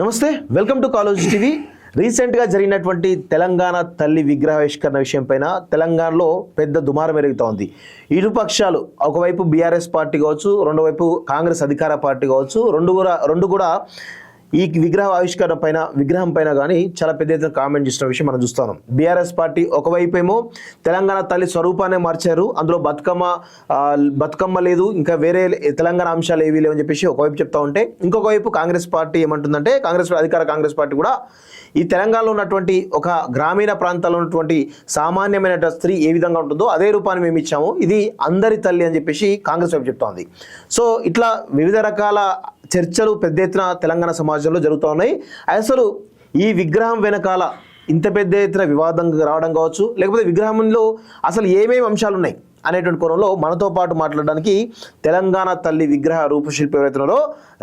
నమస్తే, welcome to college TV. రీసెంట్గా జరిగినటువంటి తెలంగాణ తల్లి విగ్రహావిష్కరణ విషయం పైన తెలంగాణలో పెద్ద దుమారం మెరుగుతోంది. ఇరుపక్షాలు, ఒకవైపు బీఆర్ఎస్ పార్టీ కావచ్చు, రెండో వైపు కాంగ్రెస్ అధికార పార్టీ కావచ్చు, రెండు కూడా ఈ విగ్రహం పైన కానీ చాలా పెద్ద ఎత్తున కామెంట్ చేసిన విషయం మనం చూస్తాం. బీఆర్ఎస్ పార్టీ ఒకవైపు ఏమో తెలంగాణ తల్లి స్వరూపాన్ని మార్చారు, అందులో బతుకమ్మ లేదు, ఇంకా వేరే తెలంగాణ అంశాలు ఏవీ లేవని చెప్పేసి ఒకవైపు చెప్తా ఉంటే, ఇంకొక వైపు కాంగ్రెస్ పార్టీ ఏమంటుందంటే, కాంగ్రెస్ పార్టీ కూడా ఈ తెలంగాణలో ఉన్నటువంటి ఒక గ్రామీణ ప్రాంతాల్లో ఉన్నటువంటి సామాన్యమైన స్త్రీ ఏ విధంగా ఉంటుందో అదే రూపాన్ని మేము ఇచ్చాము, ఇది అందరి తల్లి అని చెప్పేసి కాంగ్రెస్ వైపు చెప్తా ఉంది. సో ఇట్లా వివిధ రకాల చర్చలు పెద్ద ఎత్తున తెలంగాణ సమాజంలో జరుగుతూ ఉన్నాయి. అసలు ఈ విగ్రహం వెనకాల ఇంత పెద్ద ఎత్తున వివాదం రావడం కావచ్చు, లేకపోతే విగ్రహంలో అసలు ఏమేమి అంశాలు ఉన్నాయి అనేటువంటి కోణంలో మనతో పాటు మాట్లాడడానికి తెలంగాణ తల్లి విగ్రహ రూపశిల్పి ఎవరైతున్నారో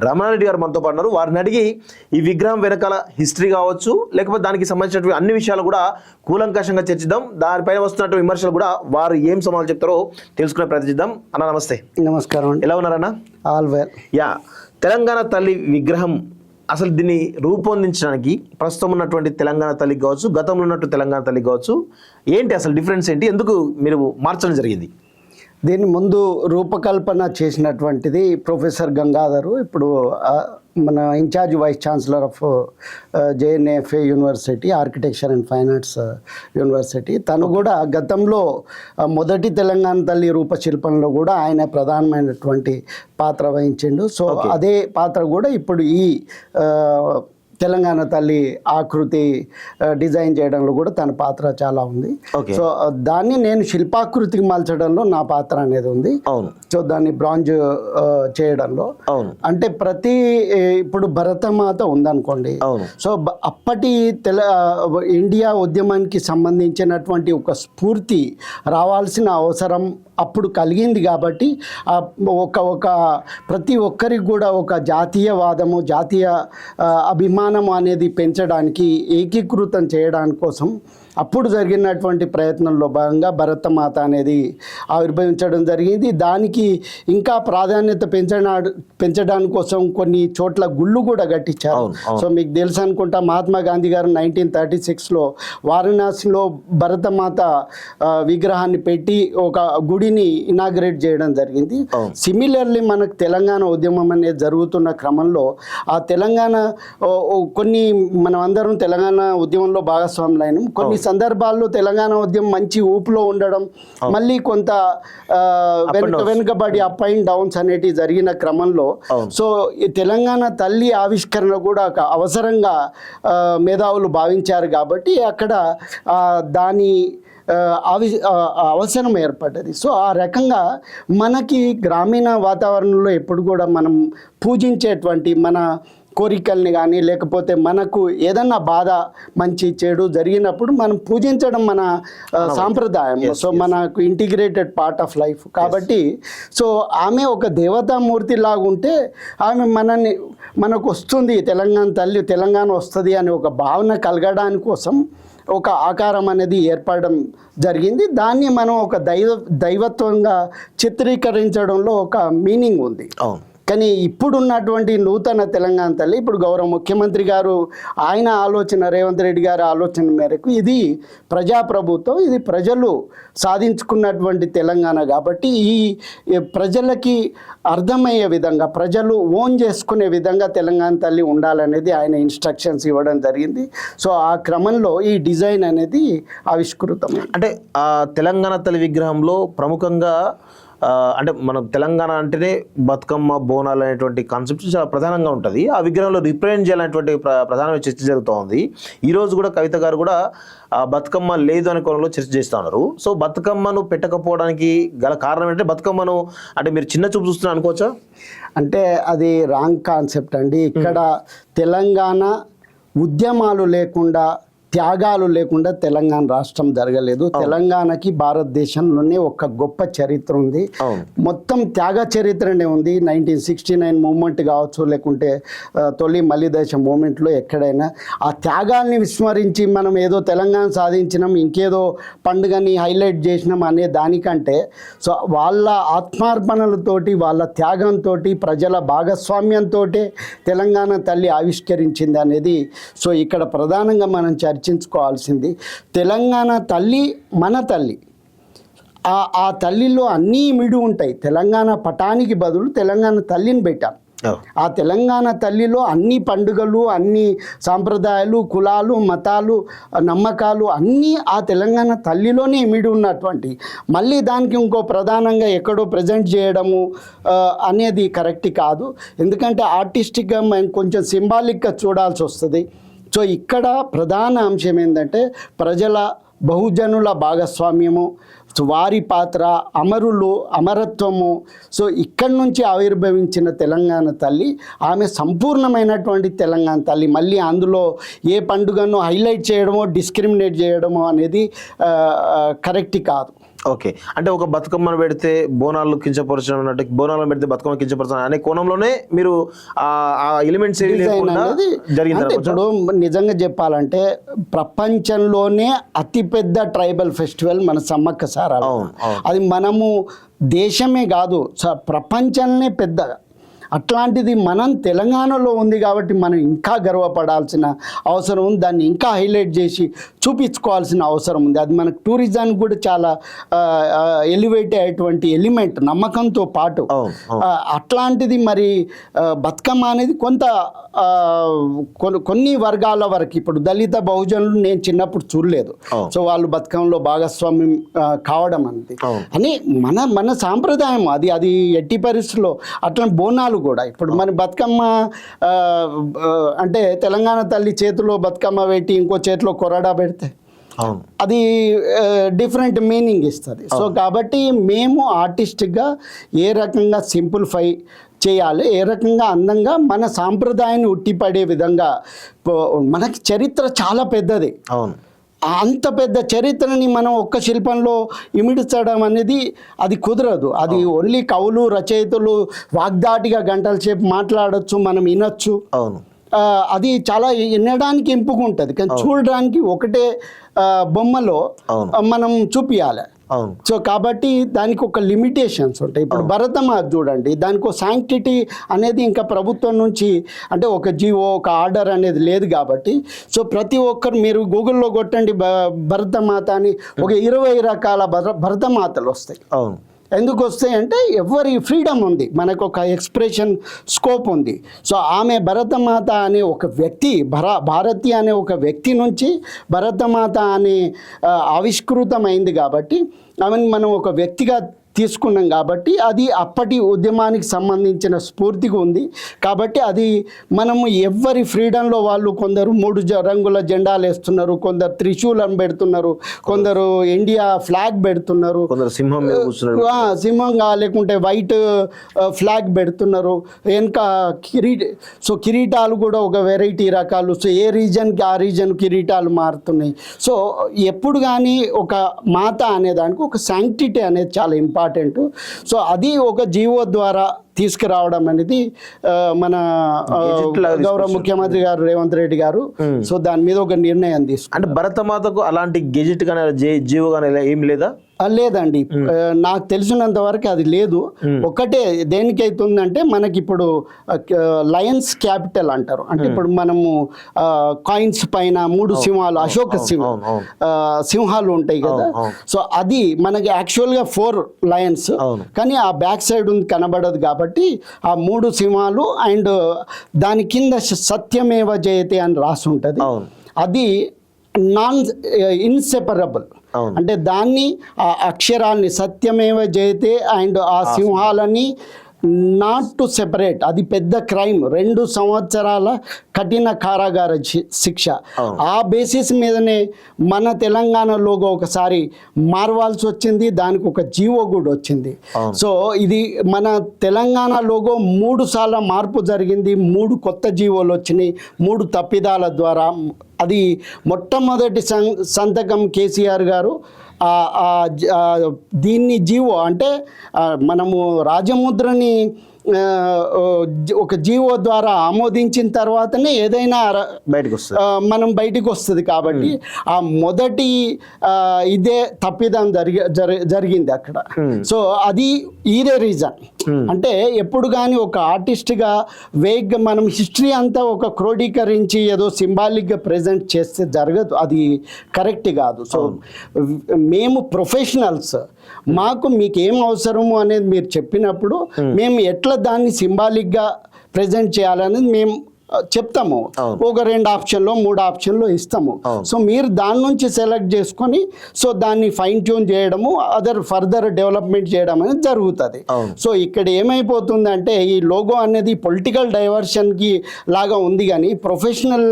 రమణారెడ్డి గారు మనతో పాటు ఉన్నారు. వారిని అడిగి ఈ విగ్రహం వెనకాల హిస్టరీ కావచ్చు, లేకపోతే దానికి సంబంధించినటువంటి అన్ని విషయాలు కూడా కూలంకషంగా చర్చిద్దాం. దానిపైన వస్తున్నటువంటి విమర్శలు కూడా వారు ఏం సమాధానం చెప్తారో తెలుసుకునే ప్రయత్నిద్దాం. అన్న నమస్తే. నమస్కారం అండి. ఎలా ఉన్నారన్న? All well. యా, తెలంగాణ తల్లి విగ్రహం అసలు దీన్ని రూపొందించడానికి ప్రస్తుతం ఉన్నటువంటి తెలంగాణ తల్లికి కావచ్చు, గతంలో ఉన్నట్టు తెలంగాణ తల్లికి కావచ్చు, ఏంటి అసలు డిఫరెన్స్ ఏంటి, ఎందుకు మీరు మార్చడం జరిగింది? దీని ముందు రూపకల్పన చేసినటువంటిది ప్రొఫెసర్ గంగాధరు, ఇప్పుడు మన incharge vice chancellor of JNFA university, architecture and fine arts university. తను కూడా గతంలో మొదటి తెలంగాణ తల్లి రూపశిల్పంలో కూడా ఆయన ప్రధానమైనటువంటి పాత్ర వహించిండు. సో అదే పాత్ర కూడా ఇప్పుడు ఈ తెలంగాణ తల్లి ఆకృతి డిజైన్ చేయడంలో కూడా తన పాత్ర చాలా ఉంది. సో దాన్ని నేను శిల్పాకృతికి మలచడంలో నా పాత్ర అనేది ఉంది. సో దాన్ని బ్రాంజ్ చేయడంలో, అంటే ఇప్పుడు భరతమాత ఉందనుకోండి, సో అప్పటి ఇండియా ఉద్యమానికి సంబంధించినటువంటి ఒక స్ఫూర్తి రావాల్సిన అవసరం అప్పుడు కలిగింది. కాబట్టి ఒక ప్రతి ఒక్కరికి కూడా ఒక జాతీయవాదము, జాతీయ అభిమానము అనేది పెంచడానికి, ఏకీకృతం చేయడానికి కోసం అప్పుడు జరిగినటువంటి ప్రయత్నంలో భాగంగా భరతమాత అనేది ఆవిర్భవించడం జరిగింది. దానికి ఇంకా ప్రాధాన్యత పెంచడానికి కోసం కొన్ని చోట్ల గుళ్ళు కూడా కట్టించారు. సో మీకు తెలుసు అనుకుంటా, మహాత్మా గాంధీ గారు 1936లో వారణాసిలో భరతమాత విగ్రహాన్ని పెట్టి ఒక గుడిని ఇనాగ్రేట్ చేయడం జరిగింది. సిమిలర్లీ మనకు తెలంగాణ ఉద్యమం అనేది జరుగుతున్న క్రమంలో ఆ తెలంగాణ మనం అందరం తెలంగాణ ఉద్యమంలో భాగస్వాములైన కొన్ని సందర్భాల్లో తెలంగాణ ఉద్యమం మంచి ఊపులో ఉండడం, మళ్ళీ కొంత వెనుకబడి అప్ అండ్ డౌన్స్ అనేటివి జరిగిన క్రమంలో, సో ఈ తెలంగాణ తల్లి ఆవిష్కరణ కూడా ఒక అవసరంగా మేధావులు భావించారు. కాబట్టి అక్కడ దాని అవసరం ఏర్పడ్డది. సో ఆ రకంగా మనకి గ్రామీణ వాతావరణంలో ఎప్పుడు కూడా మనం పూజించేటువంటి మన కోరికల్ని కానీ, లేకపోతే మనకు ఏదన్నా బాధ, మంచి చెడు జరిగినప్పుడు మనం పూజించడం మన సాంప్రదాయం. సో మనకు ఇంటిగ్రేటెడ్ పార్ట్ ఆఫ్ లైఫ్. కాబట్టి సో ఆమె ఒక దేవతామూర్తి లాగుంటే ఆమె మనకు వస్తుంది, తెలంగాణ తల్లి తెలంగాణ వస్తుంది అనే ఒక భావన కలగడానికి కోసం ఒక ఆకారం అనేది ఏర్పడడం జరిగింది. దాన్ని మనం ఒక దైవత్వంగా చిత్రీకరించడంలో ఒక మీనింగ్ ఉంది. కానీ ఇప్పుడున్నటువంటి నూతన తెలంగాణ తల్లి, ఇప్పుడు గౌరవ ముఖ్యమంత్రి గారు ఆయన ఆలోచన, రేవంత్ రెడ్డి గారి ఆలోచన మేరకు ఇది ప్రజాప్రభుత్వం, ఇది ప్రజలు సాధించుకున్నటువంటి తెలంగాణ. కాబట్టి ఈ ప్రజలకి అర్థమయ్యే విధంగా, ప్రజలు ఓన్ చేసుకునే విధంగా తెలంగాణ తల్లి ఉండాలనేది ఆయన ఇన్స్ట్రక్షన్స్ ఇవ్వడం జరిగింది. సో ఆ క్రమంలో ఈ డిజైన్ అనేది ఆవిష్కృతం. అంటే ఆ తెలంగాణ తల్లి విగ్రహంలో ప్రముఖంగా అంటే మనం తెలంగాణ అంటేనే బతుకమ్మ, బోనాలు అనేటువంటి కాన్సెప్ట్ చాలా ప్రధానంగా ఉంటుంది. ఆ విగ్రహంలో రిప్రజెంట్ చేయాలనేటువంటి ప్రధానమైన చర్చ జరుగుతూ ఉంది. ఈరోజు కూడా కవిత గారు కూడా బతుకమ్మ లేదు అనే కోణంలో చర్చ చేస్తూ ఉన్నారు. సో బతుకమ్మను పెట్టకపోవడానికి గల కారణం ఏంటంటే, బతుకమ్మను అంటే మీరు చిన్న చూపు చూస్తున్నారు అనుకోవచ్చా? అంటే అది రాంగ్ కాన్సెప్ట్ అండి. ఇక్కడ తెలంగాణ ఉద్యమాలు లేకుండా త్యాగాలు లేకుండా తెలంగాణ రాష్ట్రం జరగలేదు. తెలంగాణకి భారతదేశంలోనే ఒక గొప్ప చరిత్ర ఉంది. మొత్తం త్యాగ చరిత్రనే ఉంది. 1969 మూమెంట్ కావచ్చు, లేకుంటే తొలి మలిదశ మూమెంట్లో ఎక్కడైనా ఆ త్యాగాల్ని విస్మరించి మనం ఏదో తెలంగాణ సాధించినాం, ఇంకేదో పండుగని హైలైట్ చేసినాం అనే దానికంటే సో వాళ్ళ ఆత్మార్పణలతోటి, వాళ్ళ త్యాగంతో, ప్రజల భాగస్వామ్యంతో తెలంగాణ తల్లి ఆవిష్కరించింది అనేది సో ఇక్కడ ప్రధానంగా మనం చర్చించుకోవాల్సింది. తెలంగాణ తల్లి మన తల్లి. ఆ తల్లిలో అన్నీ ఇమిడి ఉంటాయి. తెలంగాణ పటానికి బదులు తెలంగాణ తల్లిని పెట్టాం. ఆ తెలంగాణ తల్లిలో అన్ని పండుగలు, అన్ని సాంప్రదాయాలు, కులాలు, మతాలు, నమ్మకాలు అన్నీ ఆ తెలంగాణ తల్లిలోనే ఇమిడి ఉన్నటువంటి, మళ్ళీ దానికి ఇంకో ప్రధానంగా ఎక్కడో ప్రజెంట్ చేయడము అనేది కరెక్ట్ కాదు. ఎందుకంటే ఆర్టిస్టిక్గా మనం కొంచెం సింబాలిక్గా చూడాల్సి వస్తుంది. సో ఇక్కడ ప్రధాన అంశం ఏంటంటే ప్రజల, బహుజనుల భాగస్వామ్యము, వారి పాత్ర, అమరులు, అమరత్వము. సో ఇక్కడి నుంచి ఆవిర్భవించిన తెలంగాణ తల్లి ఆమె సంపూర్ణమైనటువంటి తెలంగాణ తల్లి. మళ్ళీ అందులో ఏ పండుగను హైలైట్ చేయడమో, డిస్క్రిమినేట్ చేయడమో అనేది కరెక్ట్ కాదు. ఓకే, అంటే ఒక బతుకమ్మను పెడితే బోనాలు కించపరచడం అన్నట్టు, బోనాలను పెడితే బతుకమ్మ కించపరచడం అనే కోణంలోనే మీరు ఆ ఎలిమెంట్స్ జరిగింది. ఇప్పుడు నిజంగా చెప్పాలంటే ప్రపంచంలోనే అతిపెద్ద ట్రైబల్ ఫెస్టివల్ మన సమ్మక్క సారాలు. అది మనము దేశమే కాదు, ప్రపంచంలోనే పెద్దగా. అట్లాంటిది మనం తెలంగాణలో ఉంది కాబట్టి మనం ఇంకా గర్వపడాల్సిన అవసరం ఉంది. దాన్ని ఇంకా హైలైట్ చేసి చూపించుకోవాల్సిన అవసరం ఉంది. అది మనకు టూరిజానికి కూడా చాలా ఎలివేట్ అయ్యేటువంటి ఎలిమెంట్, నమ్మకంతో పాటు. అట్లాంటిది మరి బతుకమ్మ అనేది కొన్ని వర్గాల వరకు, ఇప్పుడు దళిత బహుజనులు నేను చిన్నప్పుడు చూడలేదు. సో వాళ్ళు బతుకమ్మలో భాగస్వామ్యం కావడం అనేది అని మన సాంప్రదాయం. అది ఎట్టి పరిస్థితుల్లో అట్లా బోనాలు కూడా. ఇప్పుడు మన బతుకమ్మ అంటే తెలంగాణ తల్లి చేతిలో బతుకమ్మ పెట్టి ఇంకో చేతిలో కొరడా పెడితే అది డిఫరెంట్ మీనింగ్ ఇస్తుంది. సో కాబట్టి మేము ఆర్టిస్టిక్గా ఏ రకంగా సింప్లిఫై చేయాలి, ఏ రకంగా అందంగా మన సాంప్రదాయాన్ని ఉట్టిపడే విధంగా. మనకి చరిత్ర చాలా పెద్దది. అంత పెద్ద చరిత్రని మనం ఒక్క శిల్పంలో ఇమిడ్చడం అనేది అది కుదరదు. అది ఓన్లీ కవులు, రచయితలు వాగ్దాటిగా గంటల సేపు మాట్లాడచ్చు, మనం వినొచ్చు. అది చాలా వినడానికి ఎంపిక ఉంటుంది, కానీ చూడడానికి ఒకటే బొమ్మలో మనం చూపించాలి. సో కాబట్టి దానికి ఒక లిమిటేషన్స్ ఉంటాయి. ఇప్పుడు భరతమాత చూడండి, దానికి ఒక శాంక్టిటీ అనేది ఇంకా ప్రభుత్వం నుంచి అంటే ఒక జీవో, ఒక ఆర్డర్ అనేది లేదు కాబట్టి సో ప్రతి ఒక్కరు మీరు గూగుల్లో కొట్టండి భరతమాత అని, ఒక 20 రకాల భరతమాతలు వస్తాయి. ఎందుకు వస్తాయి అంటే ఎవరి ఫ్రీడమ్ ఉంది, మనకు ఒక ఎక్స్ప్రెషన్ స్కోప్ ఉంది. సో ఆమె భరతమాత అనే ఒక వ్యక్తి, భారతి అనే ఒక వ్యక్తి నుంచి భరతమాత అనే ఆవిష్కృతమైంది కాబట్టి ఆమెను మనం ఒక వ్యక్తిగా తీసుకున్నాం కాబట్టి అది అప్పటి ఉద్యమానికి సంబంధించిన స్ఫూర్తిగా ఉంది. కాబట్టి అది మనము ఎవరి ఫ్రీడంలో వాళ్ళు, కొందరు 3 రంగుల జెండాలు వేస్తున్నారు, కొందరు త్రిశూలం పెడుతున్నారు, కొందరు ఇండియా ఫ్లాగ్ పెడుతున్నారు, కొందరు సింహంగా లేకుంటే వైట్ ఫ్లాగ్ పెడుతున్నారు, వెనక కిరీటాలు కూడా ఒక వెరైటీ రకాలు. సో ఏ రీజన్కి ఆ రీజన్ కిరీటాలు మారుతున్నాయి. సో ఎప్పుడు కానీ ఒక మాత అనేదానికి ఒక శాంక్టిటీ అనేది చాలా ఇంపార్టెంట్. సో అది ఒక జీవో ద్వారా తీసుకురావడం అనేది మన గౌరవ ముఖ్యమంత్రి గారు రేవంత్ రెడ్డి గారు సో దాని మీద ఒక నిర్ణయం తీసుకున్నారు. అంటే భరతమాతకు అలాంటి గెజెట్ కానీ జీవో కానీ ఏం లేదా? లేదండి, నాకు తెలిసినంత వరకు అది లేదు. ఒకటే దేనికైతుందంటే మనకి ఇప్పుడు లయన్స్ క్యాపిటల్ అంటారు. అంటే ఇప్పుడు మనము కాయిన్స్ పైన 3 సింహాలు, అశోక సింహాలు ఉంటాయి కదా. సో అది మనకి యాక్చువల్గా 4 లయన్స్, కానీ ఆ బ్యాక్ సైడ్ ఉంది కనబడదు కాబట్టి ఆ 3 సింహాలు అండ్ దాని కింద సత్యమేవ జయతే అని రాసి ఉంటుంది. అది ఇన్సెపరబుల్. అంటే దాన్ని ఆ అక్షరాల్ని సత్యమేవ జయతే అండ్ ఆ సింహాలని నాట్ టు సెపరేట్, అది పెద్ద క్రైమ్, 2 సంవత్సరాల కఠిన కారాగార శిక్ష. ఆ బేసిస్ మీదనే మన తెలంగాణ లోగో ఒకసారి మారవాల్సి వచ్చింది, దానికి ఒక జీవో కూడా వచ్చింది. సో ఇది మన తెలంగాణ లోగో 3 సార్లు మార్పు జరిగింది, 3 కొత్త జీవోలు వచ్చినాయి, 3 తప్పిదాల ద్వారా. అది మొట్టమొదటి సంతకం కేసీఆర్ గారు. దీన్ని జీవో అంటే మనము రాజముద్రని ఒక జీవో ద్వారా ఆమోదించిన తర్వాతనే ఏదైనా బయటకు వస్తుంది, మనం బయటికి వస్తుంది. కాబట్టి ఆ మొదటి ఇదే తప్పిదం జరిగింది అక్కడ. సో అది ఇదే రీజన్. అంటే ఎప్పుడు కానీ ఒక ఆర్టిస్ట్గా వేగ్గా మనం హిస్టరీ అంతా ఒక క్రోడీకరించి ఏదో సింబాలిక్గా ప్రజెంట్ చేస్తే జరగదు, అది కరెక్ట్ కాదు. సో మేము ప్రొఫెషనల్స్, మాకు మీకు ఏం అవసరము అనేది మీరు చెప్పినప్పుడు మేము ఎట్లా దాన్ని సింబాలిక్గా ప్రజెంట్ చేయాలనేది మేము చెప్తాము. ఒక 2 ఆప్షన్లో 3 ఆప్షన్లో ఇస్తాము. సో మీరు దాని నుంచి సెలెక్ట్ చేసుకొని సో దాన్ని ఫైన్ ట్యూన్ చేయడము, ఫర్దర్ డెవలప్మెంట్ చేయడం అనేది జరుగుతుంది. సో ఇక్కడ ఏమైపోతుందంటే ఈ లోగో అనేది పొలిటికల్ డైవర్షన్కి లాగా ఉంది కానీ ప్రొఫెషనల్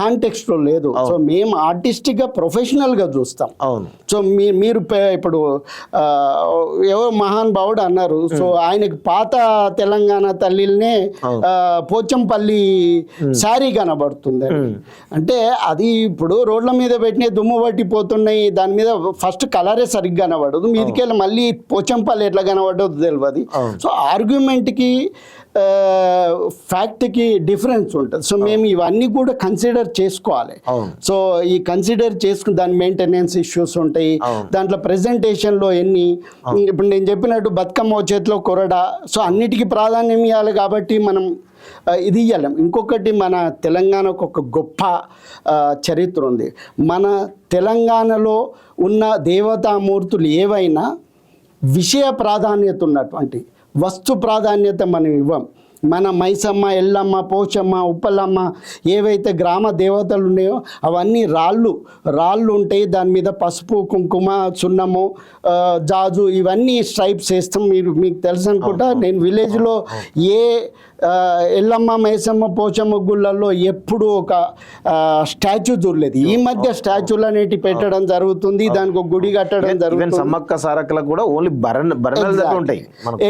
కాంటెక్స్ట్లో లేదు. సో మేము ఆర్టిస్టిక్గా ప్రొఫెషనల్గా చూస్తాం. సో మీరు ఇప్పుడు ఎవరు మహానుభావుడు అన్నారు, సో ఆయనకి పాత తెలంగాణ తల్లినే పోచంపల్లి శారీ కనబడుతుంది. అంటే అది ఇప్పుడు రోడ్ల మీద పెట్టిన దుమ్ము పట్టిపోతున్నాయి, దాని మీద ఫస్ట్ కలరే సరిగ్గా కనబడదు, మీదికెళ్ళి మళ్ళీ పోచంపల్లి ఎట్లా కనబడదు తెలియదు. సో ఆర్గ్యుమెంట్కి ఫ్యాక్ట్కి డిఫరెన్స్ ఉంటుంది. సో మేము ఇవన్నీ కూడా కన్సిడర్ చేసుకోవాలి. సో ఈ కన్సిడర్ చేసుకుని దాని మెయింటెనెన్స్ ఇష్యూస్ ఉంటాయి, దాంట్లో ప్రెజెంటేషన్లో ఎన్ని, ఇప్పుడు నేను చెప్పినట్టు బతుకమ్మ చేతిలో కొరడా, సో అన్నిటికీ ప్రాధాన్యం ఇవ్వాలి. కాబట్టి మనం ఇది ఇవ్వలేం. ఇంకొకటి, మన తెలంగాణకు ఒక గొప్ప చరిత్ర ఉంది. మన తెలంగాణలో ఉన్న దేవతామూర్తులు ఏవైనా విషయ ప్రాధాన్యత ఉన్నటువంటి వస్తు ప్రాధాన్యత మనం ఇవ్వం. మన మైసమ్మ, ఎల్లమ్మ, పోచమ్మ, ఉప్పలమ్మ ఏవైతే గ్రామ దేవతలు ఉన్నాయో అవన్నీ రాళ్ళు ఉంటాయి, దాని మీద పసుపు, కుంకుమ, సున్నము, జాజు ఇవన్నీ స్ట్రైప్స్ వేస్తాం. మీకు తెలుసు అనుకుంటా. నేను విలేజ్లో ఏ ఎల్లమ్మ, మైసమ్మ, పోచమ్మ గుళ్ళల్లో ఎప్పుడు ఒక స్టాచ్యూ చూడలేదు. ఈ మధ్య స్టాచ్యూలు అనేటి పెట్టడం జరుగుతుంది, దానికి ఒక గుడి కట్టడం జరుగుతుంది. సమ్మక్క సారక్కలకు కూడా ఓన్లీ ఉంటాయి.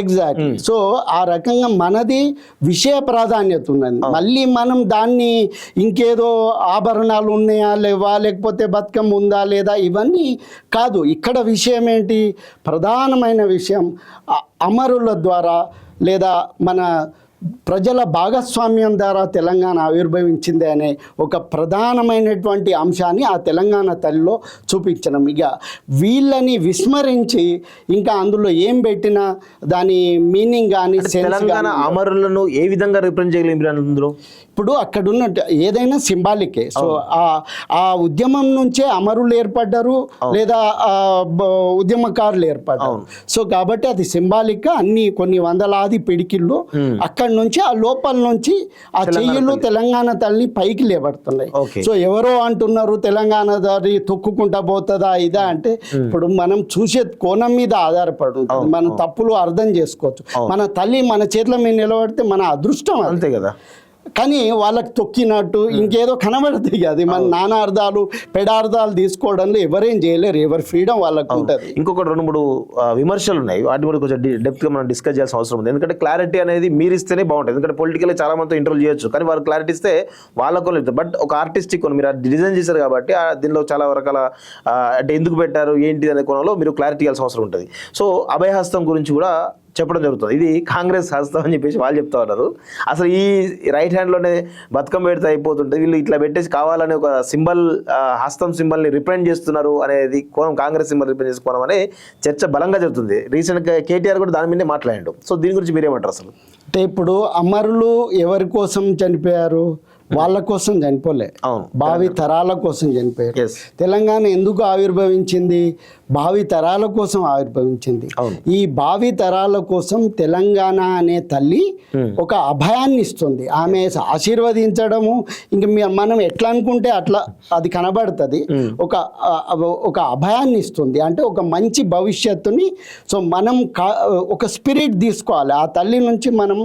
ఎగ్జాక్ట్లీ. సో ఆ రకంగా మనది విషయ ప్రాధాన్యత ఉన్నది. మళ్ళీ మనం దాన్ని ఇంకేదో ఆభరణాలు ఉన్నాయా లేవా, లేకపోతే బతుకమ్మ ఉందా లేదా, ఇవన్నీ కాదు. ఇక్కడ విషయం ఏంటి, ప్రధానమైన విషయం అమరుల ద్వారా లేదా మన ప్రజల భాగస్వామ్యం ద్వారా తెలంగాణ ఆవిర్భవించింది అనే ఒక ప్రధానమైనటువంటి అంశాన్ని ఆ తెలంగాణ తల్లిలో చూపించడం. ఇక వీళ్ళని విస్మరించి ఇంకా అందులో ఏం పెట్టినా దాని మీనింగ్ కానీ తెలంగాణ అమరులను ఏ విధంగా రిప్రజెంట్ చేయలేము అందులో. ఇప్పుడు అక్కడున్న ఏదైనా సింబాలికే. సో ఆ ఉద్యమం నుంచే అమరులు ఏర్పడ్డారు లేదా ఉద్యమకారులు ఏర్పడ్డారు. సో కాబట్టి అది సింబాలిక్. అన్ని కొన్ని వందలాది పిడికిళ్ళు అక్కడి నుంచి ఆ లోపల నుంచి ఆ చెయ్యిలు తెలంగాణ తల్లి పైకి లేబడుతున్నాయి. సో ఎవరో అంటున్నారు తెలంగాణ దారి తొక్కుకుంటా పోతుందా ఇదా అంటే, ఇప్పుడు మనం చూసే కోణం మీద ఆధారపడి ఉంటుంది. మనం తప్పులు అర్థం చేసుకోవచ్చు. మన తల్లి మన చేతుల మీద నిలబడితే మన అదృష్టం, అంతే కదా. కానీ వాళ్ళకి తొక్కినట్టు ఇంకేదో కనబడుతుంది. అది మన నానార్థాలు పెడార్థాలు తీసుకోవడంలో ఎవరేం చేయలేరు, ఎవరి ఫ్రీడమ్ వాళ్ళకు ఉంటుంది. ఇంకొక 2-3 విమర్శలు ఉన్నాయి, వాటి కూడా కొంచెం డెప్త్గా మనం డిస్కస్ చేయాల్సిన అవసరం ఉంది. ఎందుకంటే క్లారిటీ అనేది మీరు ఇస్తేనే బాగుంటుంది. ఎందుకంటే పొలిటికల్ చాలా మందితో ఇంటర్వ్యూ చేయొచ్చు, కానీ వారు క్లారిటీ ఇస్తే వాళ్ళకు లేదు. బట్ ఒక ఆర్టిస్టిక్ మీరు డిజైన్ చేశారు కాబట్టి దీనిలో చాలా రకాల అంటే ఎందుకు పెట్టారు ఏంటి అనే కోణంలో మీరు క్లారిటీ ఇవ్వాల్సిన అవసరం ఉంటుంది. సో అభయహస్తం గురించి కూడా చెప్పడం జరుగుతుంది. ఇది కాంగ్రెస్ హస్తం అని చెప్పేసి వాళ్ళు చెప్తా ఉన్నారు. అసలు ఈ రైట్ హ్యాండ్లోనే బతుకమ్మ పెడితే అయిపోతుంటుంది, వీళ్ళు ఇట్లా పెట్టేసి కావాలని ఒక సింబల్, హస్తం సింబల్ని రిప్రజెంట్ చేస్తున్నారు అనేది కోణం, కాంగ్రెస్ సింబల్ రిప్రజెంట్ చేసుకోవడం అనే చర్చ బలంగా జరుగుతుంది. రీసెంట్గా కేటీఆర్ కూడా దాని మీదే మాట్లాడాడు. సో దీని గురించి మీరేమంటారు అసలు? అంటే ఇప్పుడు అమరులు ఎవరి కోసం చనిపోయారు? వాళ్ళ కోసం చనిపోలే, అవును. భావి తరాల కోసం చనిపోయారు. Yes. తెలంగాణ ఎందుకు ఆవిర్భవించింది? భావి తరాల కోసం ఆవిర్భవించింది. అవును. ఈ భావి తరాల కోసం తెలంగాణ అనే తల్లి ఒక అభయాన్ని ఇస్తుంది. ఆమె ఆశీర్వదించడము ఇంక మనం ఎట్లా అనుకుంటే అట్లా అది కనబడుతుంది. ఒక అభయాన్ని ఇస్తుంది, అంటే ఒక మంచి భవిష్యత్తుని. సో మనం ఒక స్పిరిట్ తీసుకోవాలి ఆ తల్లి నుంచి. మనం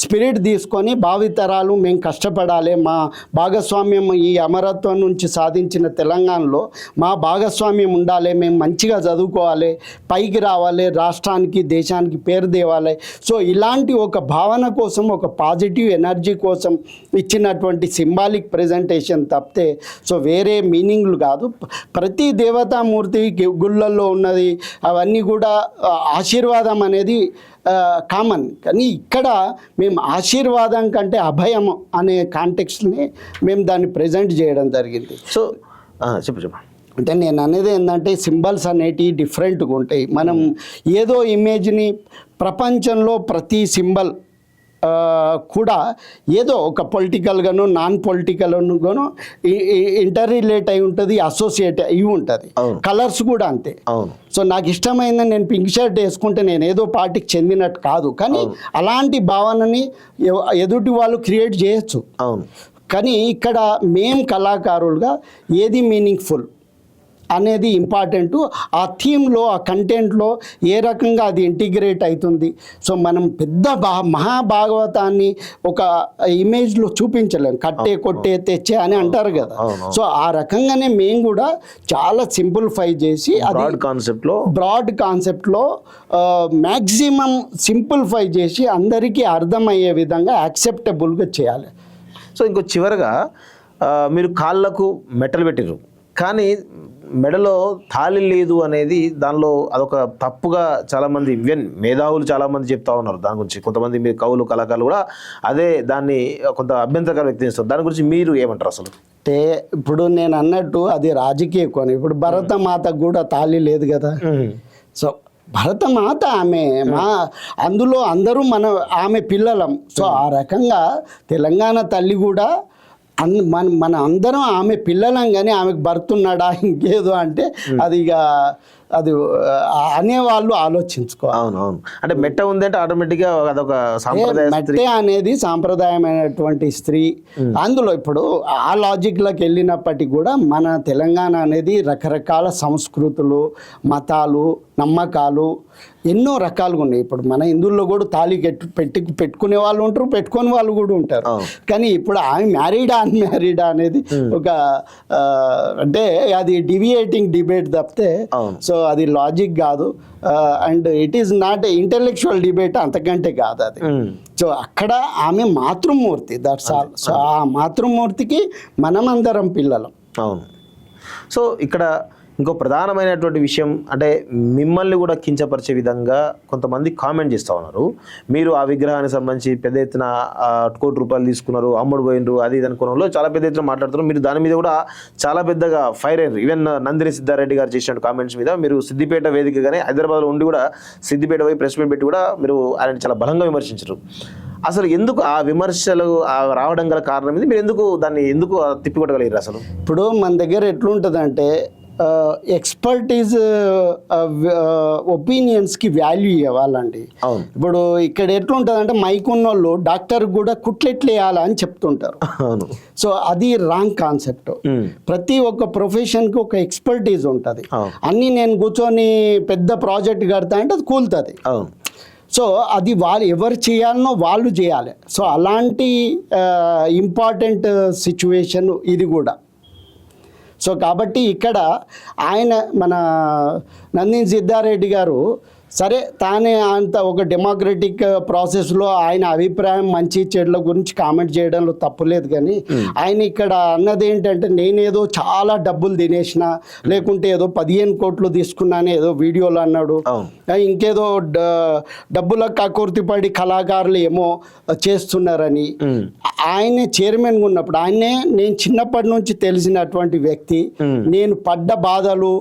స్పిరిట్ తీసుకొని భావితరాలు మేము కష్టపడాలి, మా భాగస్వామ్యం ఈ అమరత్వం నుంచి సాధించిన తెలంగాణలో మా భాగస్వామ్యం ఉండాలి, మేము మంచిగా చదువుకోవాలి, పైకి రావాలి, రాష్ట్రానికి దేశానికి పేరు తేవాలి. సో ఇలాంటి ఒక భావన కోసం, ఒక పాజిటివ్ ఎనర్జీ కోసం ఇచ్చినటువంటి సింబాలిక్ ప్రజెంటేషన్ తప్పితే సో వేరే మీనింగ్లు కాదు. ప్రతి దేవతామూర్తి గుళ్ళల్లో ఉన్నది అవన్నీ కూడా ఆశీర్వాదం అనేది కామన్. కానీ ఇక్కడ మేము ఆశీర్వాదం కంటే అభయం అనే కాంటెక్స్ట్ని మేము దాన్ని ప్రజెంట్ చేయడం జరిగింది. సో చెప్పు. అంటే నేను అనేది ఏంటంటే సింబల్స్ అనేటివి డిఫరెంట్గా ఉంటాయి. మనం ఏదో ఇమేజ్ని ప్రపంచంలో ప్రతి సింబల్ కూడా ఏదో ఒక పొలిటికల్గాను నాన్ పొలిటికల్గాను ఇంటర్ రిలేట్ అయి ఉంటుంది, అసోసియేట్ అయి ఉంటుంది. కలర్స్ కూడా అంతే. సో నాకు ఇష్టమైందని నేను పింక్ షర్ట్ వేసుకుంటే నేను ఏదో పార్టీకి చెందినట్టు కాదు, కానీ అలాంటి భావనని ఎదుటి వాళ్ళు క్రియేట్ చేయొచ్చు. కానీ ఇక్కడ మేం కళాకారులుగా ఏది మీనింగ్ఫుల్ అనేది ఇంపార్టెంట్. ఆ థీమ్లో, ఆ కంటెంట్లో ఏ రకంగా అది ఇంటిగ్రేట్ అవుతుంది. సో మనం పెద్ద మహాభాగవతాన్ని ఒక ఇమేజ్లో చూపించలేం, కట్టే కొట్టే తెచ్చే అని అంటారు కదా. సో ఆ రకంగానే మేము కూడా చాలా సింప్లిఫై చేసి అది బ్రాడ్ కాన్సెప్ట్లో మ్యాక్సిమం సింప్లిఫై చేసి అందరికీ అర్థమయ్యే విధంగా యాక్సెప్టబుల్గా చేయాలి. సో ఇంకో చివరగా మీరు కాళ్ళకు మెటల్ పెట్టిరు, కానీ మెడలో తాళి లేదు అనేది దానిలో అదొక తప్పుగా చాలామంది ఈవెన్ మేధావులు చాలామంది చెప్తా ఉన్నారు. దాని గురించి కొంతమంది మీరు కవులు కళాకారులు కూడా అదే దాన్ని కొంత అభ్యంతరకరం వ్యక్తం చేస్తారు. దాని గురించి మీరు ఏమంటారు అసలు? అంటే ఇప్పుడు నేను అన్నట్టు అది రాజకీయ కోణం. ఇప్పుడు భరతమాతకు కూడా తాళి లేదు కదా. సో భరతమాత ఆమె అందులో అందరూ ఆమె పిల్లలం. సో ఆ రకంగా తెలంగాణ తల్లి కూడా మన అందరం ఆమె పిల్లలం, కానీ ఆమెకు భర్త ఉన్నాడా ఇంకేదో అంటే అది ఇక అది అనేవాళ్ళు ఆలోచించుకోవాలి. అవునవును. అంటే మెట్ట ఉందంటే ఆటోమేటిక్గా అదొక సాంప్రదాయ. మెట్టే అనేది సాంప్రదాయమైనటువంటి స్త్రీ. అందులో ఇప్పుడు ఆ లాజిక్లోకి వెళ్ళినప్పటికీ కూడా మన తెలంగాణ అనేది రకరకాల సంస్కృతులు, మతాలు, నమ్మకాలు ఎన్నో రకాలుగా ఉన్నాయి. ఇప్పుడు మన హిందువుల్లో కూడా తాళి పెట్టుకునే వాళ్ళు ఉంటారు, పెట్టుకునే వాళ్ళు కూడా ఉంటారు. కానీ ఇప్పుడు ఆమె మ్యారీడా అన్మ్యారీడా అనేది ఒక అంటే అది డివియేటింగ్ డిబేట్ తప్పితే సో అది లాజిక్ కాదు. And it is not intellectual debate, అంతకంటే కాదు అది. సో అక్కడ ఆమె మాతృమూర్తి, దట్స్ ఆల్. సో ఆ మాతృమూర్తికి మనమందరం పిల్లలం. అవును. సో ఇక్కడ ఇంకో ప్రధానమైనటువంటి విషయం అంటే మిమ్మల్ని కూడా కించపరిచే విధంగా కొంతమంది కామెంట్ చేస్తూ ఉన్నారు. మీరు ఆ విగ్రహానికి సంబంధించి పెద్ద ఎత్తున ₹1,00,00,000 తీసుకున్నారు, అమ్ముడు పోయినరు, అది ఇది అనుకోవడంలో చాలా పెద్ద ఎత్తున మాట్లాడుతున్నారు. మీరు దాని మీద కూడా చాలా పెద్దగా ఫైర్ అయ్యారు. ఈవెన్ నందిని సిద్ధారెడ్డి గారు చేసిన కామెంట్స్ మీద మీరు సిద్దిపేట వేదికగానే హైదరాబాద్లో ఉండి కూడా సిద్దిపేట పోయి ప్రెస్ మీట్ పెట్టి కూడా మీరు ఆయన చాలా బలంగా విమర్శించారు. అసలు ఎందుకు ఆ విమర్శలు రావడం గల కారణం ఇది? మీరు ఎందుకు తిప్పికొట్టగలిగారు అసలు? ఇప్పుడు మన దగ్గర ఎట్లుంటుందంటే ఎక్స్పర్టీజ్ ఒపీనియన్స్కి వాల్యూ ఇవ్వాలండి. ఇప్పుడు ఇక్కడ ఎట్లుంటుందంటే మైక్ ఉన్న వాళ్ళు డాక్టర్ కూడా కుట్లెట్లు వేయాలా అని చెప్తుంటారు. సో అది రాంగ్ కాన్సెప్ట్. ప్రతి ఒక్క ప్రొఫెషన్కి ఒక ఎక్స్పర్టీజ్ ఉంటుంది. అన్నీ నేను కూర్చొని పెద్ద ప్రాజెక్ట్ కడతా అంటే అది కూలుతుంది. సో అది వాళ్ళు ఎవరు చేయాలనో వాళ్ళు చేయాలి. సో అలాంటి ఇంపార్టెంట్ సిచ్యువేషన్ ఇది కూడా. సో కాబట్టి ఇక్కడ ఆయన మన నందిని సిద్ధారెడ్డి గారు సరే తానే అంత ఒక డెమోక్రటిక్ ప్రాసెస్లో ఆయన అభిప్రాయం మంచి చెడుల గురించి కామెంట్ చేయడంలో తప్పులేదు. కానీ ఆయన ఇక్కడ అన్నది ఏంటంటే నేనేదో చాలా డబ్బులు తినేసిన, లేకుంటే ఏదో 15 కోట్లు తీసుకున్నాను ఏదో వీడియోలో అన్నాడు. ఇంకేదో డబ్బులకు కకుర్తిపడి కళాకారులు ఏమో చేస్తున్నారని. ఆయనే చైర్మన్గా ఉన్నప్పుడు నేను చిన్నప్పటి నుంచి తెలిసినటువంటి వ్యక్తి, నేను పడ్డ బాధలు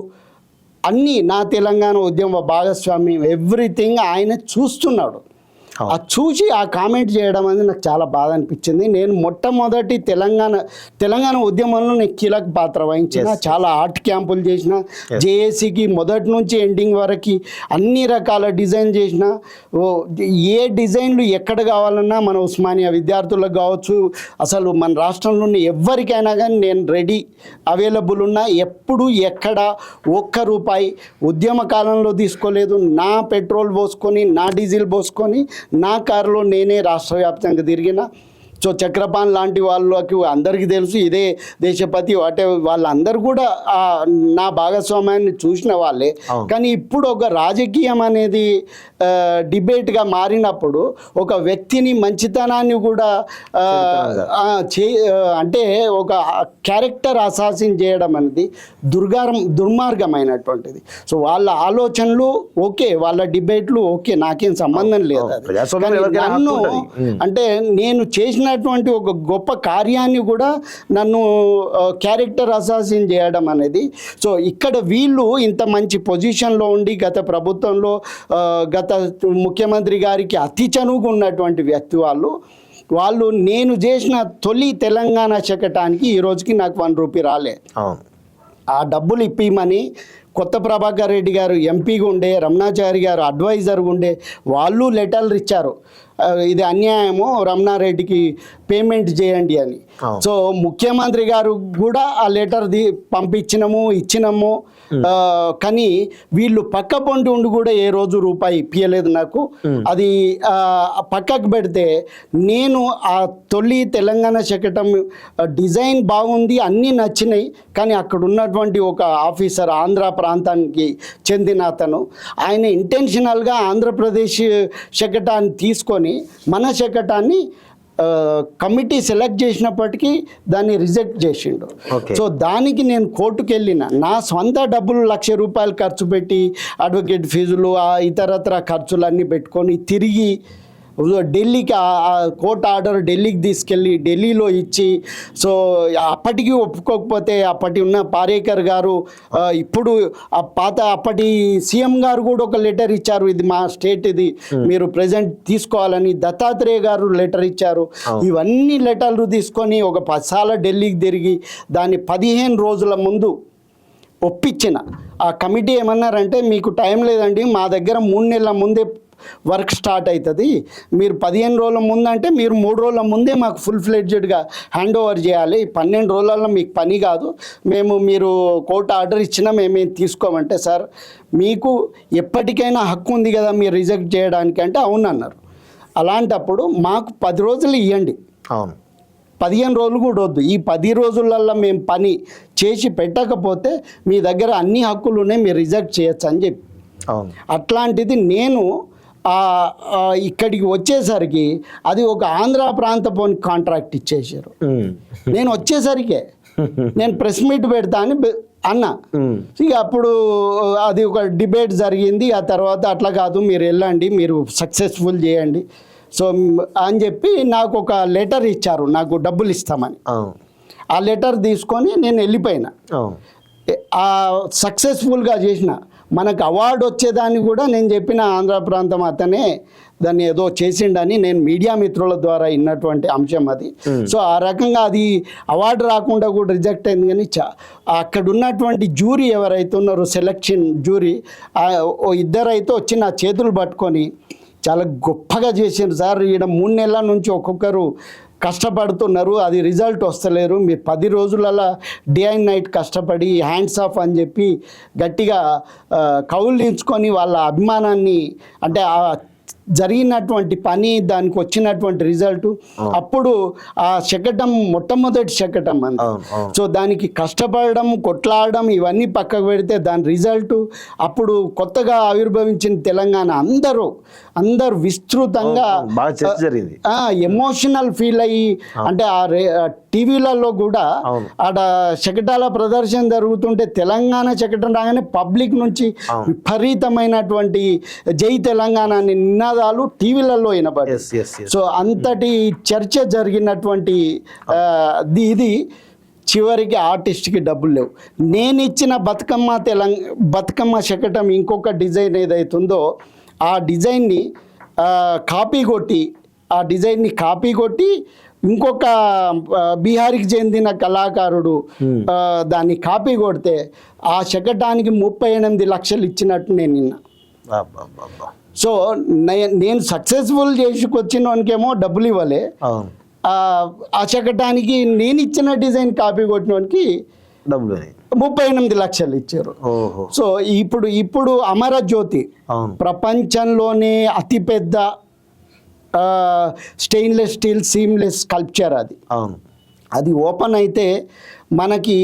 అన్నీ నా తెలంగాణ ఉద్యమ భాగస్వామి ఎవ్రీథింగ్ ఆయన చూస్తున్నాడు. అది చూసి ఆ కామెంట్ చేయడం అనేది నాకు చాలా బాధ అనిపించింది. నేను మొట్టమొదటి తెలంగాణ ఉద్యమంలో నేను కీలక పాత్ర వహించిన, చాలా ఆర్ట్ క్యాంపులు చేసిన, జేఏసీకి మొదటి నుంచి ఎండింగ్ వరకు అన్ని రకాల డిజైన్ చేసిన. ఏ డిజైన్లు ఎక్కడ కావాలన్నా మన ఉస్మానియా విద్యార్థులకు కావచ్చు, అసలు మన రాష్ట్రంలోని ఎవరికైనా కానీ నేను రెడీ అవైలబుల్ ఉన్నా. ఎప్పుడు ఎక్కడ ఒక్క రూపాయి ఉద్యమ కాలంలో తీసుకోలేదు. నా పెట్రోల్ పోసుకొని, నా డీజిల్ పోసుకొని, నా కారులో నేనే రాష్ట్ర వ్యాప్తంగా తిరిగిన. సో చక్రపాణి లాంటి వాళ్ళకి అందరికీ తెలుసు, ఇదే దేశపతి వాళ్ళందరూ కూడా నా భాగస్వామ్యాన్ని చూసిన వాళ్ళే. కానీ ఇప్పుడు ఒక రాజకీయం అనేది డిబేట్గా మారినప్పుడు ఒక వ్యక్తిని మంచితనాన్ని కూడా అంటే ఒక క్యారెక్టర్ అసాసిన్ చేయడం అనేది దుర్మార్గమైనటువంటిది. సో వాళ్ళ ఆలోచనలు ఓకే, వాళ్ళ డిబేట్లు ఓకే, నాకేం సంబంధం లేదు. నన్ను అంటే నేను చేసినటువంటి ఒక గొప్ప కార్యాన్ని కూడా నన్ను క్యారెక్టర్ అసాసిన్ చేయడం అనేది. సో ఇక్కడ వీళ్ళు ఇంత మంచి పొజిషన్లో ఉండి గత ప్రభుత్వంలో గత ముఖ్యమంత్రి గారికి అతి చనువుగా ఉన్నటువంటి వ్యక్తి వాళ్ళు నేను చేసిన తొలి తెలంగాణ శకటానికి ఈ రోజుకి నాకు 1 రూపీ రాలే. ఆ డబ్బులు ఇప్పిమని కొత్త ప్రభాకర్ రెడ్డి గారు ఎంపీగా ఉండే, రమణాచారి గారు అడ్వైజర్గా ఉండే, వాళ్ళు లెటర్లు ఇచ్చారు, ఇది అన్యాయము, రమణారెడ్డికి పేమెంట్ చేయండి అని. సో ముఖ్యమంత్రి గారు కూడా ఆ లెటర్ ఇచ్చినాము. కానీ వీళ్ళు పక్క పొంటి ఉండి కూడా ఏ రోజు రూపాయి ఇప్పించలేదు నాకు. అది పక్కకు పెడితే నేను ఆ తొలి తెలంగాణ శకటం డిజైన్ బాగుంది, అన్నీ నచ్చినాయి. కానీ అక్కడ ఉన్నటువంటి ఒక ఆఫీసర్, ఆంధ్ర ప్రాంతానికి చెందిన అతను, ఆయన ఇంటెన్షనల్గా ఆంధ్రప్రదేశ్ శకటాన్ని తీసుకొని మన శకటాన్ని కమిటీ సెలెక్ట్ చేసినప్పటికీ దాన్ని రిజెక్ట్ చేసిండు. సో దానికి నేను కోర్టుకు వెళ్ళిన, నా సొంత డబ్బులు ₹1,00,000 ఖర్చు పెట్టి అడ్వకేట్ ఫీజులు ఇతరత్ర ఖర్చులన్నీ పెట్టుకొని తిరిగి ఢిల్లీకి కోర్టు ఆర్డర్ ఢిల్లీకి తీసుకెళ్ళి ఢిల్లీలో ఇచ్చి, సో అప్పటికి ఒప్పుకోకపోతే అప్పటి ఉన్న పారేకర్ గారు, ఇప్పుడు అప్పటి సీఎం గారు కూడా ఒక లెటర్ ఇచ్చారు, ఇది మా స్టేట్, ఇది మీరు ప్రెజెంట్ తీసుకోవాలని. దత్తాత్రేయ గారు లెటర్ ఇచ్చారు. ఇవన్నీ లెటర్లు తీసుకొని ఒక 10 సార్లు ఢిల్లీకి తిరిగి దాన్ని 15 రోజుల ముందు ఒప్పించిన. ఆ కమిటీ ఏమన్నారంటే, మీకు టైం లేదండి, మా దగ్గర 3 నెలల ముందే వర్క్ స్టార్ట్ అవుతుంది, మీరు 15 రోజుల ముందు అంటే మీరు 3 రోజుల ముందే మాకు ఫుల్ ఫ్లెడ్జెడ్గా హ్యాండ్ ఓవర్ చేయాలి, 12 రోజులలో మీకు పని కాదు, మీరు కోర్టు ఆర్డర్ ఇచ్చినా మేమేం తీసుకోమంటే, సార్ మీకు ఎప్పటికైనా హక్కు ఉంది కదా మీరు రిజెక్ట్ చేయడానికి అంటే అవునన్నారు. అలాంటప్పుడు మాకు 10 రోజులు ఇవ్వండి, 15 రోజులు కూడా వద్దు, ఈ 10 రోజులలో మేము పని చేసి పెట్టకపోతే మీ దగ్గర అన్ని హక్కులు ఉన్నాయి, మీరు రిజెక్ట్ చేయొచ్చు అని చెప్పి. అట్లాంటిది నేను ఇక్కడికి వచ్చేసరికి అది ఒక ఆంధ్ర ప్రాంతపోని కాంట్రాక్ట్ ఇచ్చేసారు. నేను వచ్చేసరికే నేను ప్రెస్ మీట్ పెడతా అని అన్నా. ఇక అప్పుడు అది ఒక డిబేట్ జరిగింది. ఆ తర్వాత అట్లా కాదు, మీరు వెళ్ళండి, మీరు సక్సెస్ఫుల్ చేయండి సో అని చెప్పి నాకు ఒక లెటర్ ఇచ్చారు, నాకు డబ్బులు ఇస్తామని. ఆ లెటర్ తీసుకొని నేను వెళ్ళిపోయినా. సక్సెస్ఫుల్గా చేసిన, మనకు అవార్డు వచ్చేదాన్ని కూడా నేను చెప్పిన ఆంధ్ర ప్రాంతం అతనే దాన్ని ఏదో చేసిండని నేను మీడియా మిత్రుల ద్వారా విన్నటువంటి అంశం అది. సో ఆ రకంగా అది అవార్డు రాకుండా కూడా రిజెక్ట్ అయింది. కానీ అక్కడ ఉన్నటువంటి జ్యూరీ ఎవరైతే ఉన్నారో, సెలక్షన్ జ్యూరీ, ఇద్దరైతే వచ్చి నా చేతులు పట్టుకొని చాలా గొప్పగా చేసిండ్రు, సార్ ఈడ 3 నెలల నుంచి ఒక్కొక్కరు కష్టపడుతున్నారు, అది రిజల్ట్ వస్తలేరు, మీరు 10 రోజులలో డే అండ్ నైట్ కష్టపడి హ్యాండ్స్ ఆఫ్ అని చెప్పి గట్టిగా కౌలించుకొని వాళ్ళ అభిమానాన్ని, అంటే జరిగినటువంటి పని, దానికి వచ్చినటువంటి రిజల్ట్, అప్పుడు ఆ శకటం మొట్టమొదటి శకటం అంది. సో దానికి కష్టపడడం, కొట్లాడడం ఇవన్నీ పక్కకు పెడితే దాని రిజల్ట్ అప్పుడు కొత్తగా ఆవిర్భవించిన తెలంగాణ అందరూ విస్తృతంగా ఎమోషనల్ ఫీల్ అయ్యి, అంటే టీవీలలో కూడా ఆడ శకటాల ప్రదర్శన జరుగుతుంటే తెలంగాణ శకటం రాగానే పబ్లిక్ నుంచి విపరీతమైనటువంటి జై తెలంగాణ అనే నినాదాలు టీవీలలో వినపడ్డాయి. సో అంతటి చర్చ జరిగినటువంటి ఇది చివరికి ఆర్టిస్ట్కి డబ్బులు లేవు. నేను ఇచ్చిన బతుకమ్మ శకటం ఇంకొక డిజైన్ ఏదైతుందో ఆ డిజైన్ని కాపీ కొట్టి ఆ డిజైన్ని కాపీ కొట్టి ఇంకొక బీహార్కి చెందిన కళాకారుడు దాన్ని కాపీ కొడితే ఆ శకటానికి 38 లక్షలు ఇచ్చినట్టు నేను విన్నా. అబ్బబ్బబ్బా. సో నేను సక్సెస్ఫుల్ చేసుకొచ్చినోనికేమో డబ్బులు ఇవ్వలే, అవును, ఆ శకటానికి నేను ఇచ్చిన డిజైన్ కాపీ కొట్టినోనికి డబ్బులు 38 లక్షలు ఇచ్చారు. ఓహో. సో ఇప్పుడు అమరజ్యోతి అవును, ప్రపంచంలోనే అతిపెద్ద స్టెయిన్లెస్ స్టీల్ సీమ్లెస్ స్కల్ప్చర్ అవును, అది ఓపెన్ అయితే మనకి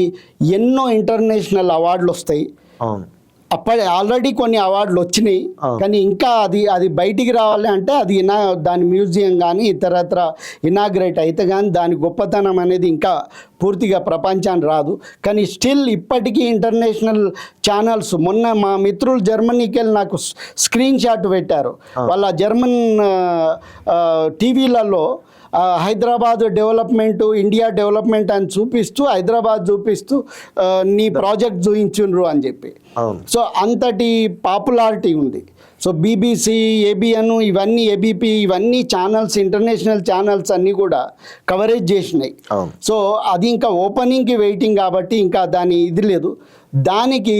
ఎన్నో ఇంటర్నేషనల్ అవార్డులు వస్తాయి. అవును, ఆల్రెడీ కొన్ని అవార్డులు వచ్చినాయి, కానీ ఇంకా అది బయటికి రావాలి అంటే అది దాని మ్యూజియం కానీ ఇతరత్ర ఇనాగ్రేట్ అయితే కానీ దాని గొప్పతనం అనేది ఇంకా పూర్తిగా ప్రపంచానికి రాదు. కానీ స్టిల్ ఇప్పటికీ ఇంటర్నేషనల్ ఛానల్స్, మొన్న మా మిత్రులు జర్మనీకి వెళ్ళి నాకు స్క్రీన్ షాట్ పెట్టారు. వాళ్ళ జర్మన్ టీవీలలో హైదరాబాద్ డెవలప్మెంట్, ఇండియా డెవలప్మెంట్ అని చూపిస్తూ, హైదరాబాద్ చూపిస్తూ నీ ప్రాజెక్ట్ చూపించుండ్రు అని చెప్పి. సో అంతటి పాపులారిటీ ఉంది. సో బీబీసీ, ఏబిఎన్, ఇవన్నీ ఏబీపీ, ఇవన్నీ ఛానల్స్, ఇంటర్నేషనల్ ఛానల్స్ అన్నీ కూడా కవరేజ్ చేసినాయి. సో అది ఇంకా ఓపెనింగ్కి వెయిటింగ్ కాబట్టి ఇంకా దాని ఇది లేదు. దానికి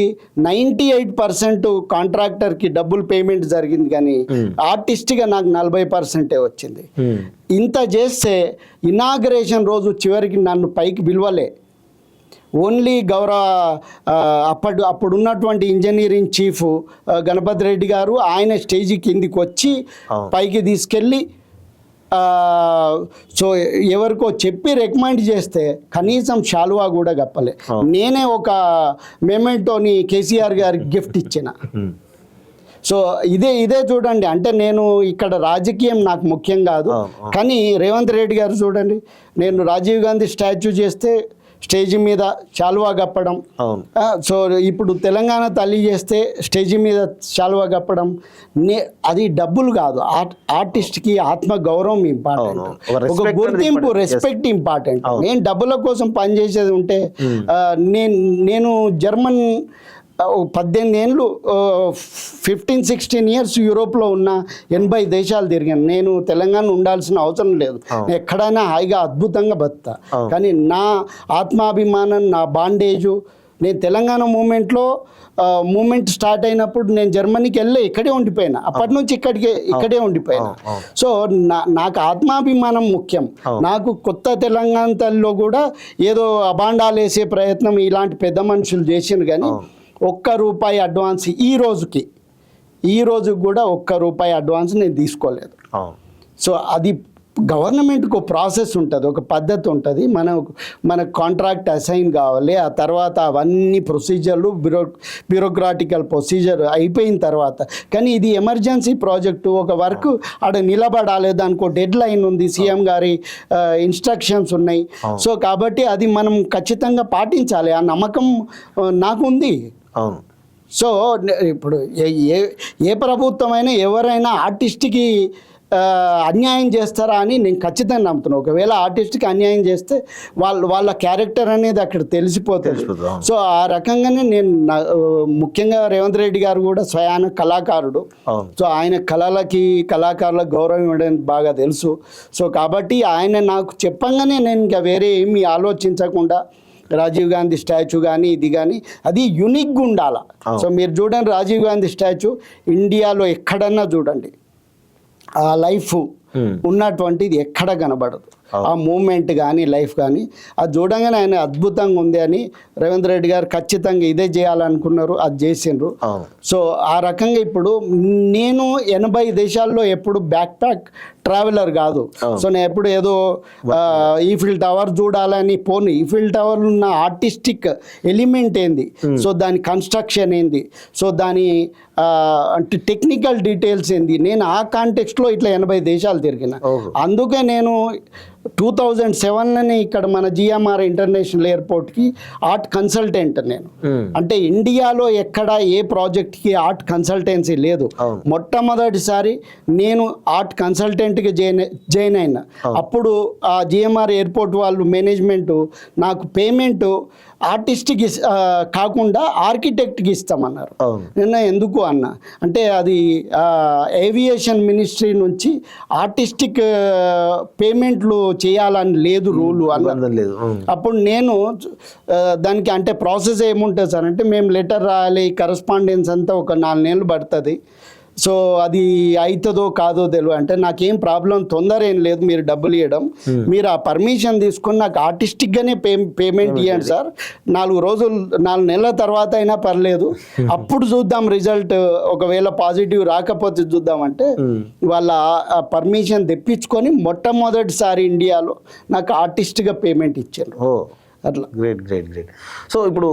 98% కాంట్రాక్టర్కి డబ్బులు పేమెంట్ జరిగింది, కానీ ఆర్టిస్ట్గా నాకు 40% వచ్చింది. ఇంత చేస్తే ఇనాగరేషన్ రోజు చివరికి నన్ను పైకి పిలవలే. ఓన్లీ అప్పుడున్నటువంటి ఇంజనీరింగ్ చీఫ్ గణపతి రెడ్డి గారు ఆయన స్టేజీ కిందికి వచ్చి పైకి తీసుకెళ్ళి సో ఎవరికో చెప్పి రికమెండ్ చేస్తే కనీసం శాలువా కూడా గప్పలే. నేనే ఒక మెమెంటోని కేసీఆర్ గారికి గిఫ్ట్ ఇచ్చిన. సో ఇదే చూడండి, అంటే నేను ఇక్కడ రాజకీయం నాకు ముఖ్యం కాదు, కానీ రేవంత్ రెడ్డి గారు చూడండి, నేను రాజీవ్ గాంధీ స్టాచ్యూ చేస్తే స్టేజీ మీద శాలువా కప్పడం, సో ఇప్పుడు తెలంగాణ తల్లి చేస్తే స్టేజీ మీద శాలువా కప్పడం, అది డబ్బులు కాదు, ఆర్టిస్ట్కి ఆత్మ గౌరవం ఇంపార్టెంట్, ఒక గుర్తింపు, రెస్పెక్ట్ ఇంపార్టెంట్. నేను డబ్బుల కోసం పనిచేసేది ఉంటే నేను జర్మన్ 18 ఏళ్ళు 15-16 ఇయర్స్ యూరోప్లో ఉన్న 80 దేశాలు తిరిగాను. నేను తెలంగాణ ఉండాల్సిన అవసరం లేదు, ఎక్కడైనా హాయిగా అద్భుతంగా బతుకుతా. కానీ నా ఆత్మాభిమానం, నా బాండేజు, నేను తెలంగాణ మూమెంట్ స్టార్ట్ అయినప్పుడు నేను జర్మనీకి వెళ్ళి ఇక్కడే ఉండిపోయినా, అప్పటి నుంచి ఇక్కడే ఉండిపోయినా. సో నాకు ఆత్మాభిమానం ముఖ్యం. నాకు కొత్త తెలంగాణ తల్లిలో కూడా ఏదో అబాండాలు వేసే ప్రయత్నం ఇలాంటి పెద్ద మనుషులు చేసిండ్రు, కానీ ₹1 అడ్వాన్స్ ఈ రోజుకి కూడా ₹1 అడ్వాన్స్ నేను తీసుకోలేదు. సో అది గవర్నమెంట్కి ఒక ప్రాసెస్ ఉంటుంది, ఒక పద్ధతి ఉంటుంది. మన కాంట్రాక్ట్ అసైన్ కావాలి, ఆ తర్వాత అవన్నీ ప్రొసీజర్లు బ్యూరోక్రాటికల్ ప్రొసీజర్ అయిపోయిన తర్వాత. కానీ ఇది ఎమర్జెన్సీ ప్రాజెక్టు, ఒక వర్క్ ఆడ నిలబడాలి, దానికి డెడ్ లైన్ ఉంది, సీఎం గారి ఇన్స్ట్రక్షన్స్ ఉన్నాయి. సో కాబట్టి అది మనం ఖచ్చితంగా పాటించాలి, ఆ నమ్మకం నాకుంది. సో ఇప్పుడు ఏ ప్రభుత్వమైనా ఎవరైనా ఆర్టిస్ట్కి అన్యాయం చేస్తారా అని నేను ఖచ్చితంగా నమ్ముతున్నాను. ఒకవేళ ఆర్టిస్ట్కి అన్యాయం చేస్తే వాళ్ళ క్యారెక్టర్ అనేది అక్కడ తెలిసిపోతుంది. సో ఆ రకంగానే నేను ముఖ్యంగా రేవంత్ రెడ్డి గారు కూడా స్వయాన కళాకారుడు. సో ఆయన కళాకారులకు గౌరవం ఇవ్వడం బాగా తెలుసు. సో కాబట్టి ఆయన నాకు చెప్పంగానే నేను ఇంకా వేరే ఏమీ ఆలోచించకుండా రాజీవ్ గాంధీ స్టాచ్యూ కానీ ఇది కానీ అది యూనిక్గా ఉండాలి. సో మీరు చూడండి, రాజీవ్ గాంధీ స్టాచ్యూ ఇండియాలో ఎక్కడన్నా చూడండి, ఆ లైఫ్ ఉన్నటువంటిది ఎక్కడ కనబడదు. ఆ మూమెంట్ కానీ లైఫ్ కానీ అది చూడంగానే ఆయన అద్భుతంగా ఉంది అని రేవంత్ రెడ్డి గారు ఖచ్చితంగా ఇదే చేయాలనుకున్నారు, అది చేసిండ్రు. సో ఆ రకంగా ఇప్పుడు నేను 80 దేశాల్లో ఎప్పుడు బ్యాక్ ప్యాక్ ట్రావెలర్ కాదు. సో నేను ఎప్పుడు ఏదో ఈఫిల్ టవర్ చూడాలని పోను. ఈఫిల్ టవర్ ఉన్న ఆర్టిస్టిక్ ఎలిమెంట్ ఏంది, సో దాని కన్స్ట్రక్షన్ ఏంది, సో దాని అంటే టెక్నికల్ డీటెయిల్స్ ఏంది, నేను ఆ కాంటెక్స్ట్లో ఇట్లా 80 దేశాలు తిరిగిన. అందుకే నేను 2007 ఇక్కడ మన జిఎంఆర్ ఇంటర్నేషనల్ ఎయిర్పోర్ట్కి ఆర్ట్ కన్సల్టెంట్ నేను. అంటే ఇండియాలో ఎక్కడ ఏ ప్రాజెక్ట్కి ఆర్ట్ కన్సల్టెన్సీ లేదు. మొట్టమొదటిసారి నేను ఆర్ట్ కన్సల్టెంట్కి జాయిన్ అయినా. అప్పుడు ఆ జిఎంఆర్ ఎయిర్పోర్ట్ వాళ్ళు మేనేజ్మెంటు నాకు పేమెంట్ ఆర్టిస్ట్కి కాకుండా ఆర్కిటెక్ట్కి ఇస్తామన్నారు. నిన్న ఎందుకు అన్న అంటే అది ఏవియేషన్ మినిస్ట్రీ నుంచి ఆర్టిస్టిక్ పేమెంట్లు చేయాలని లేదు రూలు అన్న. అప్పుడు నేను దానికి అంటే ప్రాసెస్ ఏముంటుంది సార్ అంటే మేము లెటర్ రాయాలి, కరస్పాండెన్స్ అంతా ఒక 4 నెలలు పడుతుంది. సో అది అవుతుందో కాదో తెలియదు. అంటే నాకేం ప్రాబ్లం, తొందర ఏం లేదు, మీరు డబ్బులు ఇవ్వడం, మీరు ఆ పర్మిషన్ తీసుకొని నాకు ఆర్టిస్టిక్గానే పేమెంట్ ఇవ్వండి సార్. 4 నెలల తర్వాత అయినా పర్లేదు, అప్పుడు చూద్దాం రిజల్ట్, ఒకవేళ పాజిటివ్ రాకపోతే చూద్దామంటే వాళ్ళ పర్మిషన్ తెప్పించుకొని మొట్టమొదటిసారి ఇండియాలో నాకు ఆర్టిస్ట్గా పేమెంట్ ఇచ్చారు. అట్లా గ్రేట్. సో ఇప్పుడు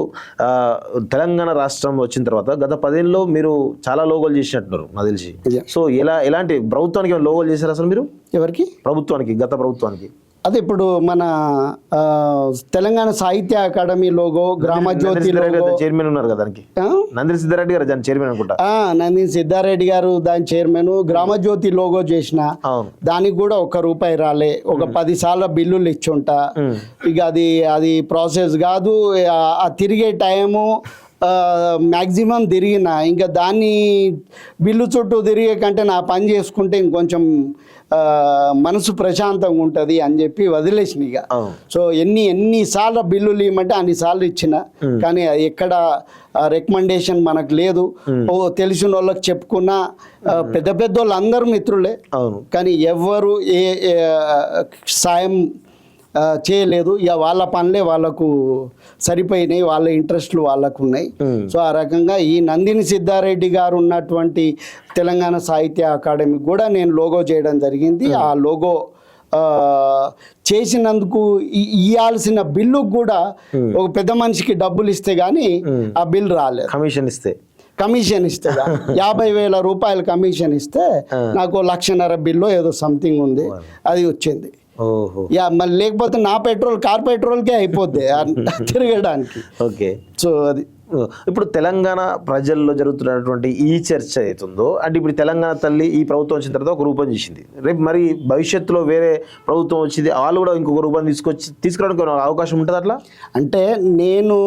తెలంగాణ రాష్ట్రం వచ్చిన తర్వాత గత 10 ఏళ్ళలో మీరు చాలా లోగోలు చేసినట్టున్నారు నాకు తెలిసి. సో ఎలాంటి ప్రభుత్వానికి లోగోలు చేశారు అసలు మీరు? ఎవరికి? ప్రభుత్వానికి, గత ప్రభుత్వానికి. అదే ఇప్పుడు మన తెలంగాణ సాహిత్య అకాడమీ లోగో, గ్రామజ్యోతి చైర్మన్ ఉన్నారు కదా దానికి, నందిని సిద్ధారెడ్డి గారు దాని చైర్మన్ అనుకుంటా. నందిని సిద్ధారెడ్డి గారు దాని చైర్మన్. గ్రామజ్యోతి లోగో చేసిన దానికి కూడా ₹1 రాలే, ఒక 10 సార్లు బిల్లులు ఇచ్చుంటా. ఇక అది ప్రాసెస్ కాదు, ఆ తిరిగే టైము మ్యాక్సిమం తిరిగిన ఇంకా దాన్ని బిల్లు చుట్టూ తిరిగే కంటే నా పని చేసుకుంటే ఇంకొంచెం మనసు ప్రశాంతంగా ఉంటుంది అని చెప్పి వదిలేసిన ఇక. సో ఎన్నిసార్లు బిల్లులు ఇవ్వమంటే అన్నిసార్లు ఇచ్చిన, కానీ ఎక్కడ రికమెండేషన్ మనకు లేదు. తెలిసిన వాళ్ళకి చెప్పుకున్నా, పెద్ద వాళ్ళు అందరూ మిత్రులే, కానీ ఎవ్వరు ఏ సాయం చేయలేదు. ఇక వాళ్ళ పనులే వాళ్ళకు సరిపోయినాయి, వాళ్ళ ఇంట్రెస్ట్లు వాళ్ళకు ఉన్నాయి. సో ఆ రకంగా ఈ నందిని సిద్ధారెడ్డి గారు ఉన్నటువంటి తెలంగాణ సాహిత్య అకాడమీ కూడా నేను లోగో చేయడం జరిగింది. ఆ లోగో చేసినందుకు ఇవ్వాల్సిన బిల్లు కూడా ఒక పెద్ద మనిషికి డబ్బులు ఇస్తే గానీ ఆ బిల్ రాలేదు. కమిషన్ ఇస్తే 50,000 రూపాయలు కమిషన్ ఇస్తే నాకు 1,50,000 బిల్లు ఏదో సంథింగ్ ఉంది, అది వచ్చింది. మళ్ళీ లేకపోతే నా కార్ పెట్రోల్కే అయిపోద్ది తిరగడానికి. ఓకే. సో అది ఇప్పుడు తెలంగాణ ప్రజల్లో జరుగుతున్నటువంటి ఈ చర్చ అవుతుందో, అంటే ఇప్పుడు తెలంగాణ తల్లి ఈ ప్రభుత్వం వచ్చిన తర్వాత ఒక రూపం చేసింది, రేపు మరి భవిష్యత్తులో వేరే ప్రభుత్వం వచ్చింది, వాళ్ళు కూడా ఇంకొక రూపం తీసుకురావడానికి అవకాశం ఉంటుంది అట్లా? అంటే నేను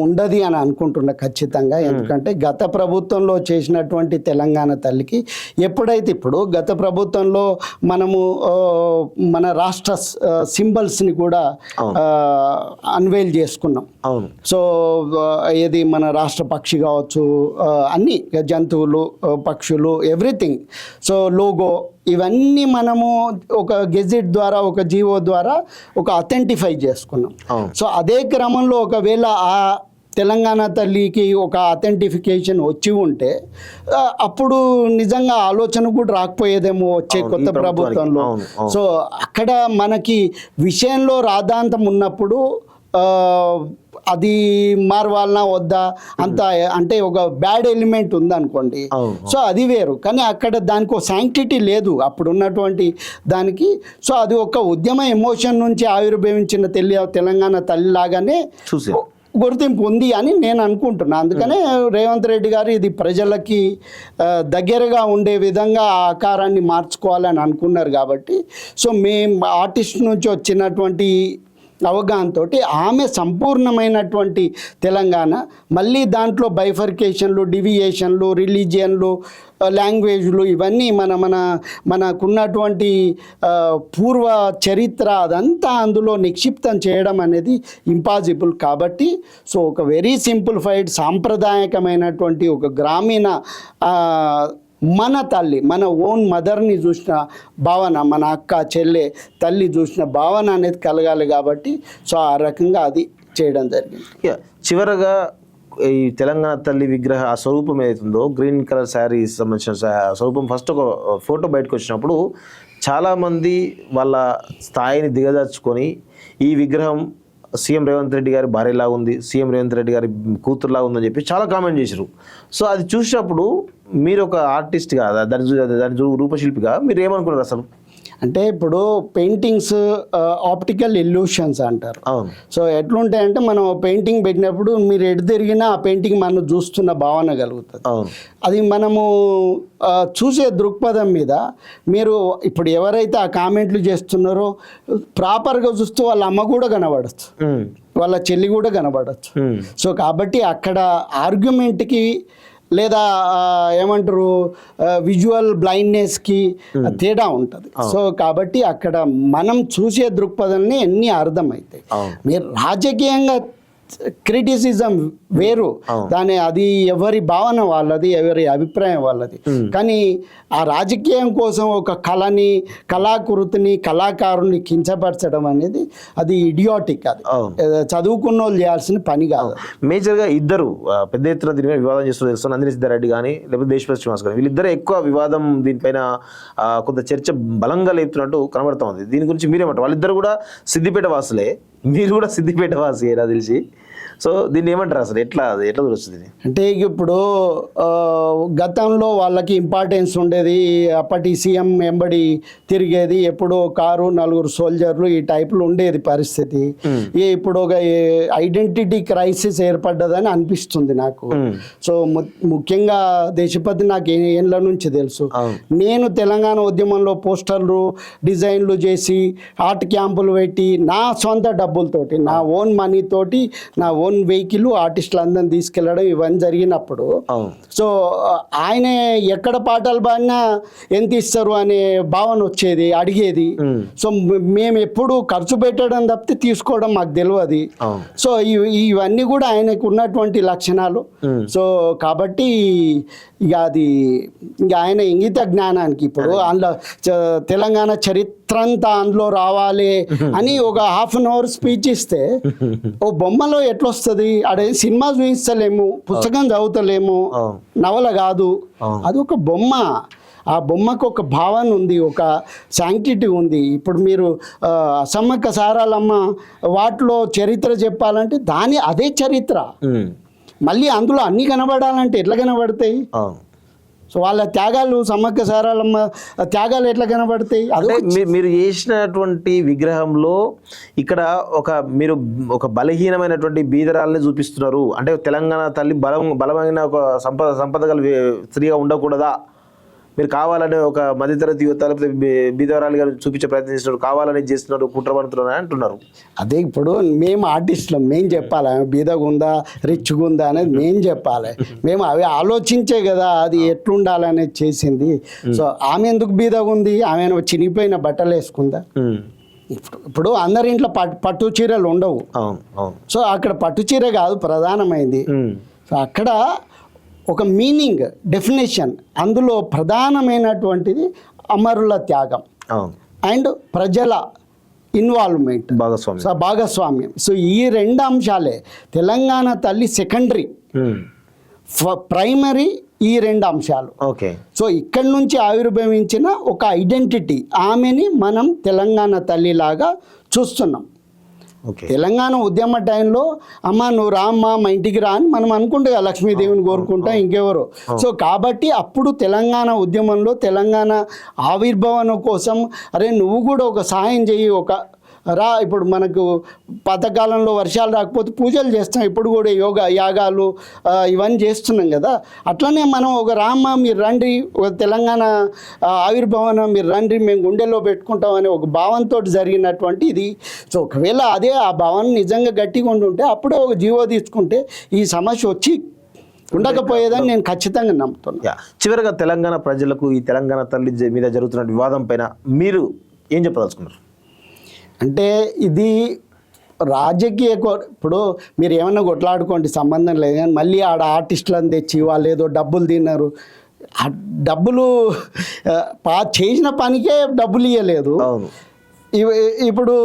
ఉండదు అని అనుకుంటున్నా ఖచ్చితంగా. ఎందుకంటే గత ప్రభుత్వంలో చేసినటువంటి తెలంగాణ తల్లికి ఎప్పుడైతే ఇప్పుడు గత ప్రభుత్వంలో మనము మన రాష్ట్ర సింబల్స్ని కూడా అన్వైల్ చేసుకున్నాం. సో ఏది మన రాష్ట్ర పక్షి కావచ్చు, అన్ని జంతువులు, పక్షులు, ఎవ్రీథింగ్. సో లోగో ఇవన్నీ మనము ఒక గెజెట్ ద్వారా, ఒక జీవో ద్వారా ఒక అథెంటిఫై చేసుకున్నాం. సో అదే క్రమంలో ఒకవేళ ఆ తెలంగాణ తల్లికి ఒక అథెంటిఫికేషన్ వచ్చి ఉంటే అప్పుడు నిజంగా ఆలోచన కూడా రాకపోయేదేమో వచ్చే కొత్త ప్రభుత్వంలో. సో అక్కడ మనకి విషయంలో రాద్ధాంతం ఉన్నప్పుడు అది మారవాలనా వద్దా అంత అంటే ఒక బ్యాడ్ ఎలిమెంట్ ఉందనుకోండి, సో అది వేరు. కానీ అక్కడ దానికి ఒక శాంక్టిటీ లేదు అప్పుడు ఉన్నటువంటి దానికి. సో అది ఒక ఉద్యమ ఎమోషన్ నుంచి ఆవిర్భవించిన తెలంగాణ తల్లి లాగానే గుర్తింపు ఉంది అని నేను అనుకుంటున్నాను. అందుకనే రేవంత్ రెడ్డి గారు ఇది ప్రజలకి దగ్గరగా ఉండే విధంగా ఆ ఆకారాన్ని మార్చుకోవాలని అనుకున్నారు కాబట్టి, సో మేము ఆర్టిస్ట్ నుంచి వచ్చినటువంటి అవగాహనతో ఆమె సంపూర్ణమైనటువంటి తెలంగాణ, మళ్ళీ దాంట్లో బైఫర్కేషన్లు, డివియేషన్లు, రిలీజియన్లు, లాంగ్వేజ్లు, ఇవన్నీ మనకున్నటువంటి పూర్వ చరిత్ర అదంతా అందులో నిక్షిప్తం చేయడం అనేది ఇంపాసిబుల్. కాబట్టి సో ఒక వెరీ సింప్లిఫైడ్ సాంప్రదాయకమైనటువంటి ఒక గ్రామీణ మన తల్లి, మన ఓన్ మదర్ని చూసిన భావన, మన అక్క చెల్లె తల్లి చూసిన భావన అనేది కలగాలి కాబట్టి సో ఆ రకంగా అది చేయడం జరిగింది. చివరగా ఈ తెలంగాణ తల్లి విగ్రహ ఆ స్వరూపం ఏదైతుందో, గ్రీన్ కలర్ శారీ సంబంధించిన స్వరూపం ఫస్ట్ ఒక ఫోటో బయటకు వచ్చినప్పుడు చాలామంది వాళ్ళ స్థాయిని దిగజార్చుకొని ఈ విగ్రహం సీఎం రేవంత్ రెడ్డి గారి భార్యలాగా ఉంది, సీఎం రేవంత్ రెడ్డి గారి కూతురులాగా ఉందని చెప్పి చాలా కామెంట్ చేశారు. సో అది చూసినప్పుడు మీరు ఒక ఆర్టిస్ట్గా, దాని రూపశిల్పిగా మీరు ఏమనుకున్నారు అసలు? అంటే ఇప్పుడు పెయింటింగ్స్ ఆప్టికల్ ఇల్యూషన్స్ అంటారు. అవును. సో ఎట్లుంటాయంటే మనం పెయింటింగ్ పెట్టినప్పుడు మీరు ఎటు తిరిగినా ఆ పెయింటింగ్ మనం చూస్తున్న భావన కలుగుతుంది. అవును. అది మనము చూసే దృక్పథం మీద మీరు ఇప్పుడు ఎవరైతే ఆ కామెంట్లు చేస్తున్నారో ప్రాపర్గా చూస్తూ వాళ్ళ అమ్మ కూడా కనబడచ్చు, వాళ్ళ చెల్లి కూడా కనబడచ్చు. సో కాబట్టి అక్కడ ఆర్గ్యుమెంట్కి లేదా ఏమంటారు విజువల్ బ్లైండ్నెస్కి తేడా ఉంటుంది. సో కాబట్టి అక్కడ మనం చూసే దృక్పథాన్ని అన్నీ అర్థమవుతాయి. మీరు రాజకీయంగా క్రిటిసిజం వేరు, దాని అది ఎవరి భావన వాళ్ళది, ఎవరి అభిప్రాయం వాళ్ళది. కానీ ఆ రాజకీయం కోసం ఒక కళని, కళాకృతిని, కళాకారుని కించపరచడం అనేది అది ఇడియాటిక్. అది చదువుకున్న వాళ్ళు చేయాల్సిన పని కాదు. మేజర్గా ఇద్దరు పెద్ద ఎత్తున దీని మీద వివాదం చేస్తున్నారు తెలుసు. నందిని సిద్ధారెడ్డి కానీ లేకపోతే దేశపతి శ్రీనివాస్ కానీ వీళ్ళిద్దరే ఎక్కువ వివాదం దీనిపైన కొంత చర్చ బలంగా లేపుతున్నట్టు కనబడుతోంది. దీని గురించి మీరేమంటారు? వాళ్ళిద్దరు కూడా సిద్దిపేట వాసులే, మీరు కూడా సిద్దిపేట వాసి నాకు తెలిసి. సో దీన్ని ఏమంటారు అసలు? ఎట్లా తెలుస్తుంది అంటే ఇప్పుడు గతంలో వాళ్ళకి ఇంపార్టెన్స్ ఉండేది. అప్పటి సీఎం ఎంబడి తిరిగేది, ఎప్పుడో కారు, 4 సోల్జర్లు, ఈ టైప్లో ఉండేది పరిస్థితి. ఇప్పుడు ఒక ఐడెంటిటీ క్రైసిస్ ఏర్పడ్డదని అనిపిస్తుంది నాకు. సో ముఖ్యంగా దేశపతి నాకు ఏళ్ళ నుంచి తెలుసు. నేను తెలంగాణ ఉద్యమంలో పోస్టర్లు డిజైన్లు చేసి ఆర్ట్ క్యాంపులు పెట్టి నా సొంత డబ్బులతోటి, నా ఓన్ మనీ తోటి, నా ఓన్ వెహికల్ ఆర్టిస్టులు అందరిని తీసుకెళ్ళడం ఇవన్నీ జరిగినప్పుడు సో ఆయన ఎక్కడ పాటలు పాడినా ఎంత ఇస్తారు అనే భావన వచ్చేది, అడిగేది. సో మేము ఎప్పుడు ఖర్చు పెట్టడం తప్పితే తీసుకోవడం మాకు తెలియదు. సో ఇవన్నీ కూడా ఆయనకు ఉన్నటువంటి లక్షణాలు. సో కాబట్టి ఇక అది ఇక ఆయన ఇంగిత జ్ఞానానికి ఇప్పుడు అందులో తెలంగాణ చరిత్ర అంతా అందులో రావాలి అని ఒక ½ అన్ అవర్ స్పీచ్ ఇస్తే ఓ బొమ్మలో ఎట్లొస్తుంది? అదే సినిమా చూపిస్తలేము, పుస్తకం చదువుతలేము, నవల కాదు, అది ఒక బొమ్మ. ఆ బొమ్మకు ఒక భావన ఉంది, ఒక శాంక్టిటీ ఉంది. ఇప్పుడు మీరు సమ్మక్క సారాలమ్మ వాటిలో చరిత్ర చెప్పాలంటే అదే చరిత్ర. మళ్ళీ అందులో అన్నీ కనబడాలంటే ఎట్లా కనబడతాయి? సో వాళ్ళ త్యాగాలు, సమ్మక్క సారాలమ్మ త్యాగాలు ఎట్లా కనబడతాయి? అదే మీరు చేసినటువంటి విగ్రహంలో ఇక్కడ మీరు ఒక బలహీనమైనటువంటి బీదరాలని చూపిస్తున్నారు. అంటే తెలంగాణ తల్లి బలమైన ఒక సంపద గల స్త్రీగా ఉండకూడదా? మీరు కావాలని ఒక మధ్యతరగతి యువత లేకపోతే బీదవరాలుగా చూపించే ప్రయత్నం చేస్తున్నారు, కావాలని చేస్తున్నారు, కుట్ర పడుతున్నారు అంటున్నారు. అదే ఇప్పుడు మేము ఆర్టిస్టులం, మేము చెప్పాలి ఆమె బీదగా ఉందా రిచ్గా ఉందా అనేది మేము చెప్పాలి. మేము అవి ఆలోచించే కదా అది ఎట్లుండాలనేది చేసింది. సో ఆమె ఎందుకు బీదగా ఉంది? ఆమె చినిగిపోయిన బట్టలు వేసుకుందా? ఇప్పుడు అందరి ఇంట్లో పట్టు చీరలు ఉండవు. సో అక్కడ పట్టు చీర కాదు ప్రధానమైంది. సో అక్కడ ఒక మీనింగ్, డెఫినేషన్, అందులో ప్రధానమైనటువంటిది అమరుల త్యాగం అండ్ ప్రజల ఇన్వాల్వ్మెంట్, భాగస్వామ్యం. సో ఈ 2 అంశాలే తెలంగాణ తల్లి సెకండరీ, ప్రైమరీ ఈ 2 అంశాలు. ఓకే. సో ఇక్కడి నుంచి ఆవిర్భవించిన ఒక ఐడెంటిటీ, ఆమెని మనం తెలంగాణ తల్లిలాగా చూస్తున్నాం. తెలంగాణ ఉద్యమ టైంలో అమ్మ నువ్వు రామ్మా మా ఇంటికి రా అని మనం అనుకుంటే కదా, లక్ష్మీదేవిని కోరుకుంటా ఇంకెవరో. సో కాబట్టి అప్పుడు తెలంగాణ ఉద్యమంలో తెలంగాణ ఆవిర్భావన కోసం అరే నువ్వు కూడా ఒక సహాయం చెయ్యి, ఒక రా. ఇప్పుడు మనకు పాతకాలంలో వర్షాలు రాకపోతే పూజలు చేస్తాం, ఇప్పుడు కూడా యాగాలు ఇవన్నీ చేస్తున్నాం కదా. అట్లనే మనం ఒక రామ్మ మీరు రండి, ఒక తెలంగాణ ఆవిర్భావన మీరు రండి, మేము గుండెల్లో పెట్టుకుంటాం అనే ఒక భావంతో జరిగినటువంటి ఇది. సో ఒకవేళ అదే ఆ భావన నిజంగా గట్టిగా ఉంటుంటే అప్పుడే ఒక జీవో తీసుకుంటే ఈ సమస్య వచ్చి ఉండకపోయేదని నేను ఖచ్చితంగా నమ్ముతున్నాను. చివరిగా తెలంగాణ ప్రజలకు ఈ తెలంగాణ తల్లి మీద జరుగుతున్న వివాదం పైన మీరు ఏం చెప్పదలుచుకున్నారు? అంటే ఇది రాజకీయ ఇప్పుడు మీరు ఏమన్నా కొట్లాడుకోండి, సంబంధం లేదు. కానీ మళ్ళీ ఆడ ఆర్టిస్టులను తెచ్చి వాళ్ళు ఏదో డబ్బులు తిన్నారు, డబ్బులు చేసిన పనికే డబ్బులు ఇవ్వలేదు. ఇప్పుడు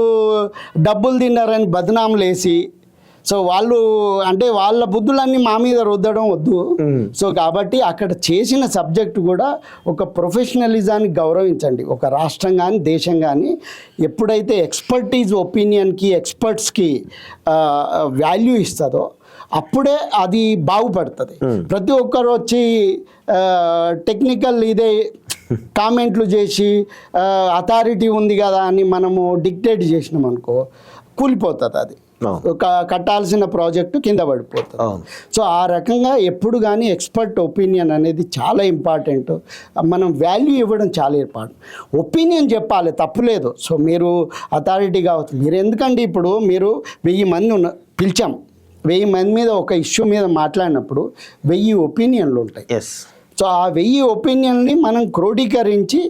డబ్బులు తిన్నారని బదనాములు వేసి సో వాళ్ళు అంటే వాళ్ళ బుద్ధులన్నీ మా మీద రుద్దడం వద్దు. సో కాబట్టి అక్కడ చేసిన సబ్జెక్ట్ కూడా ఒక ప్రొఫెషనలిజాన్ని గౌరవించండి. ఒక రాష్ట్రం కానీ దేశం కానీ ఎప్పుడైతే ఎక్స్పర్టీజ్ ఒపీనియన్కి ఎక్స్పర్ట్స్కి వాల్యూ ఇస్తుందో అప్పుడే అది బాగుపడుతుంది. ప్రతి ఒక్కరు వచ్చి టెక్నికల్ ఇదే కామెంట్లు చేసి అథారిటీ ఉంది కదా అని మనము డిక్టేట్ చేసినాం అనుకో కూలిపోతుంది అది. అవును. కట్టాల్సిన ప్రాజెక్టు కింద పడిపోతుంది. అవును. సో ఆ రకంగా ఎప్పుడు కానీ ఎక్స్పర్ట్ ఒపీనియన్ అనేది చాలా ఇంపార్టెంట్. మనం వాల్యూ ఇవ్వడం చాలా ఇంపార్టెంట్. ఒపీనియన్ చెప్పాలి, తప్పులేదు. సో మీరు అథారిటీ కావచ్చు, మీరు ఎందుకంటే ఇప్పుడు మీరు 1000 మంది పిలిచాం, 1000 మంది మీద ఒక ఇష్యూ మీద మాట్లాడినప్పుడు 1000 ఒపీనియన్లు ఉంటాయి. ఎస్. సో ఆ 1000 ఒపీనియన్ని మనం క్రోడీకరించి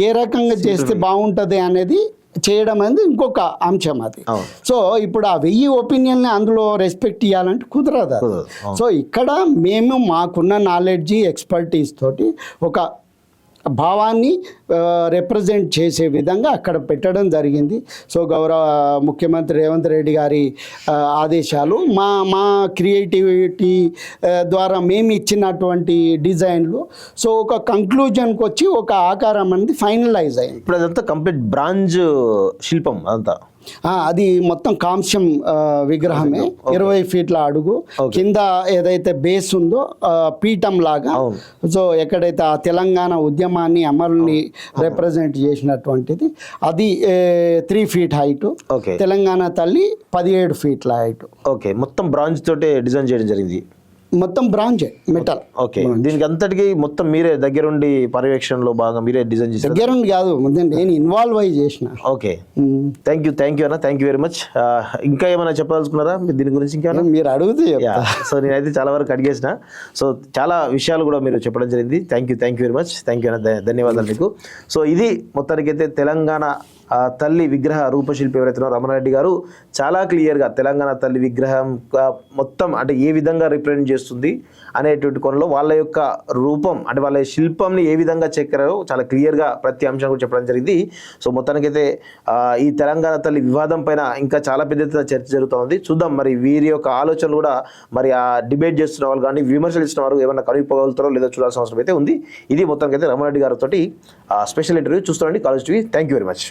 ఏ రకంగా చేస్తే బాగుంటుంది అనేది చేయడం అనేది ఇంకొక అంశం అది. సో ఇప్పుడు ఆ 1000 ఒపీనియన్ని అందులో రెస్పెక్ట్ ఇవ్వాలంటే కుదరదు అది. సో ఇక్కడ మేము మాకున్న నాలెడ్జి ఎక్స్పర్టీస్ తోటి ఒక భావాన్ని రిప్రజెంట్ చేసే విధంగా అక్కడ పెట్టడం జరిగింది. సో గౌరవ ముఖ్యమంత్రి రేవంత్ రెడ్డి గారి ఆదేశాలు, మా క్రియేటివిటీ ద్వారా మేము ఇచ్చినటువంటి డిజైన్లు, సో ఒక కంక్లూజన్కి వచ్చి ఒక ఆకారం అనేది ఫైనలైజ్ అయింది. ఇప్పుడు అదంతా కంప్లీట్ బ్రాంజ్ శిల్పం అదంతా. అది మొత్తం కాంస్యం విగ్రహమే, 20 ఫీట్ల అడుగు, కింద ఏదైతే బేస్ ఉందో పీఠం లాగా. సో ఎక్కడైతే ఆ తెలంగాణ ఉద్యమాన్ని అమరుని రిప్రజెంట్ చేసినటువంటిది అది 3 ఫీట్ హైట్. తెలంగాణ తల్లి 17 ఫీట్ల హైట్. ఓకే, మొత్తం బ్రాంజ్ తోటే డిజైన్ చేయడం జరిగింది. మొత్తం బ్రాంజే, మెటల్. ఓకే, దీనికి అంతటికి మొత్తం మీరే దగ్గరుండి పర్యవేక్షణలో బాగా మీరే డిజైన్ చేశారు? దగ్గరుండి కాదు, నేను ఇన్వాల్వ్ అయ్యి చేసిన. ఓకే, థ్యాంక్ యూ అన్న, థ్యాంక్ యూ వెరీ మచ్. ఇంకా ఏమైనా చెప్పదలుచుకున్నారా మీరు దీని గురించి? ఇంకా మీరు అడిగితే. సో నేనైతే చాలా వరకు అడిగేసిన. సో చాలా విషయాలు కూడా మీరు చెప్పడం జరిగింది. Thank you very much. Thank you అన్న, ధన్యవాదాలు మీకు. సో ఇది మొత్తానికైతే తెలంగాణ తల్లి విగ్రహ రూపశిల్పి ఎవరైతే రమణారెడ్డి గారు చాలా క్లియర్గా తెలంగాణ తల్లి విగ్రహం మొత్తం అంటే ఏ విధంగా రిప్రజెంట్ చేస్తుంది అనేటువంటి కోణంలో వాళ్ళ యొక్క రూపం అంటే వాళ్ళ శిల్పంని ఏ విధంగా చెక్కారో చాలా క్లియర్గా ప్రతి అంశం కూడా చెప్పడం జరిగింది. సో మొత్తానికైతే ఈ తెలంగాణ తల్లి వివాదం పైన ఇంకా చాలా పెద్ద ఎత్తున చర్చ జరుగుతూ ఉంది. చూద్దాం మరి వీరి యొక్క ఆలోచనలు కూడా మరి ఆ డిబేట్ చేస్తున్న వాళ్ళు కానీ విమర్శలు ఇస్తున్న వారు ఏమన్నా కనుగొనగలుగుతారో లేదో చూడాల్సిన అవసరం అయితే ఉంది. ఇది మొత్తానికైతే రమణారెడ్డి గారితో స్పెషల్ ఇంటర్వ్యూ చూస్తారండి college TV. Thank you very much.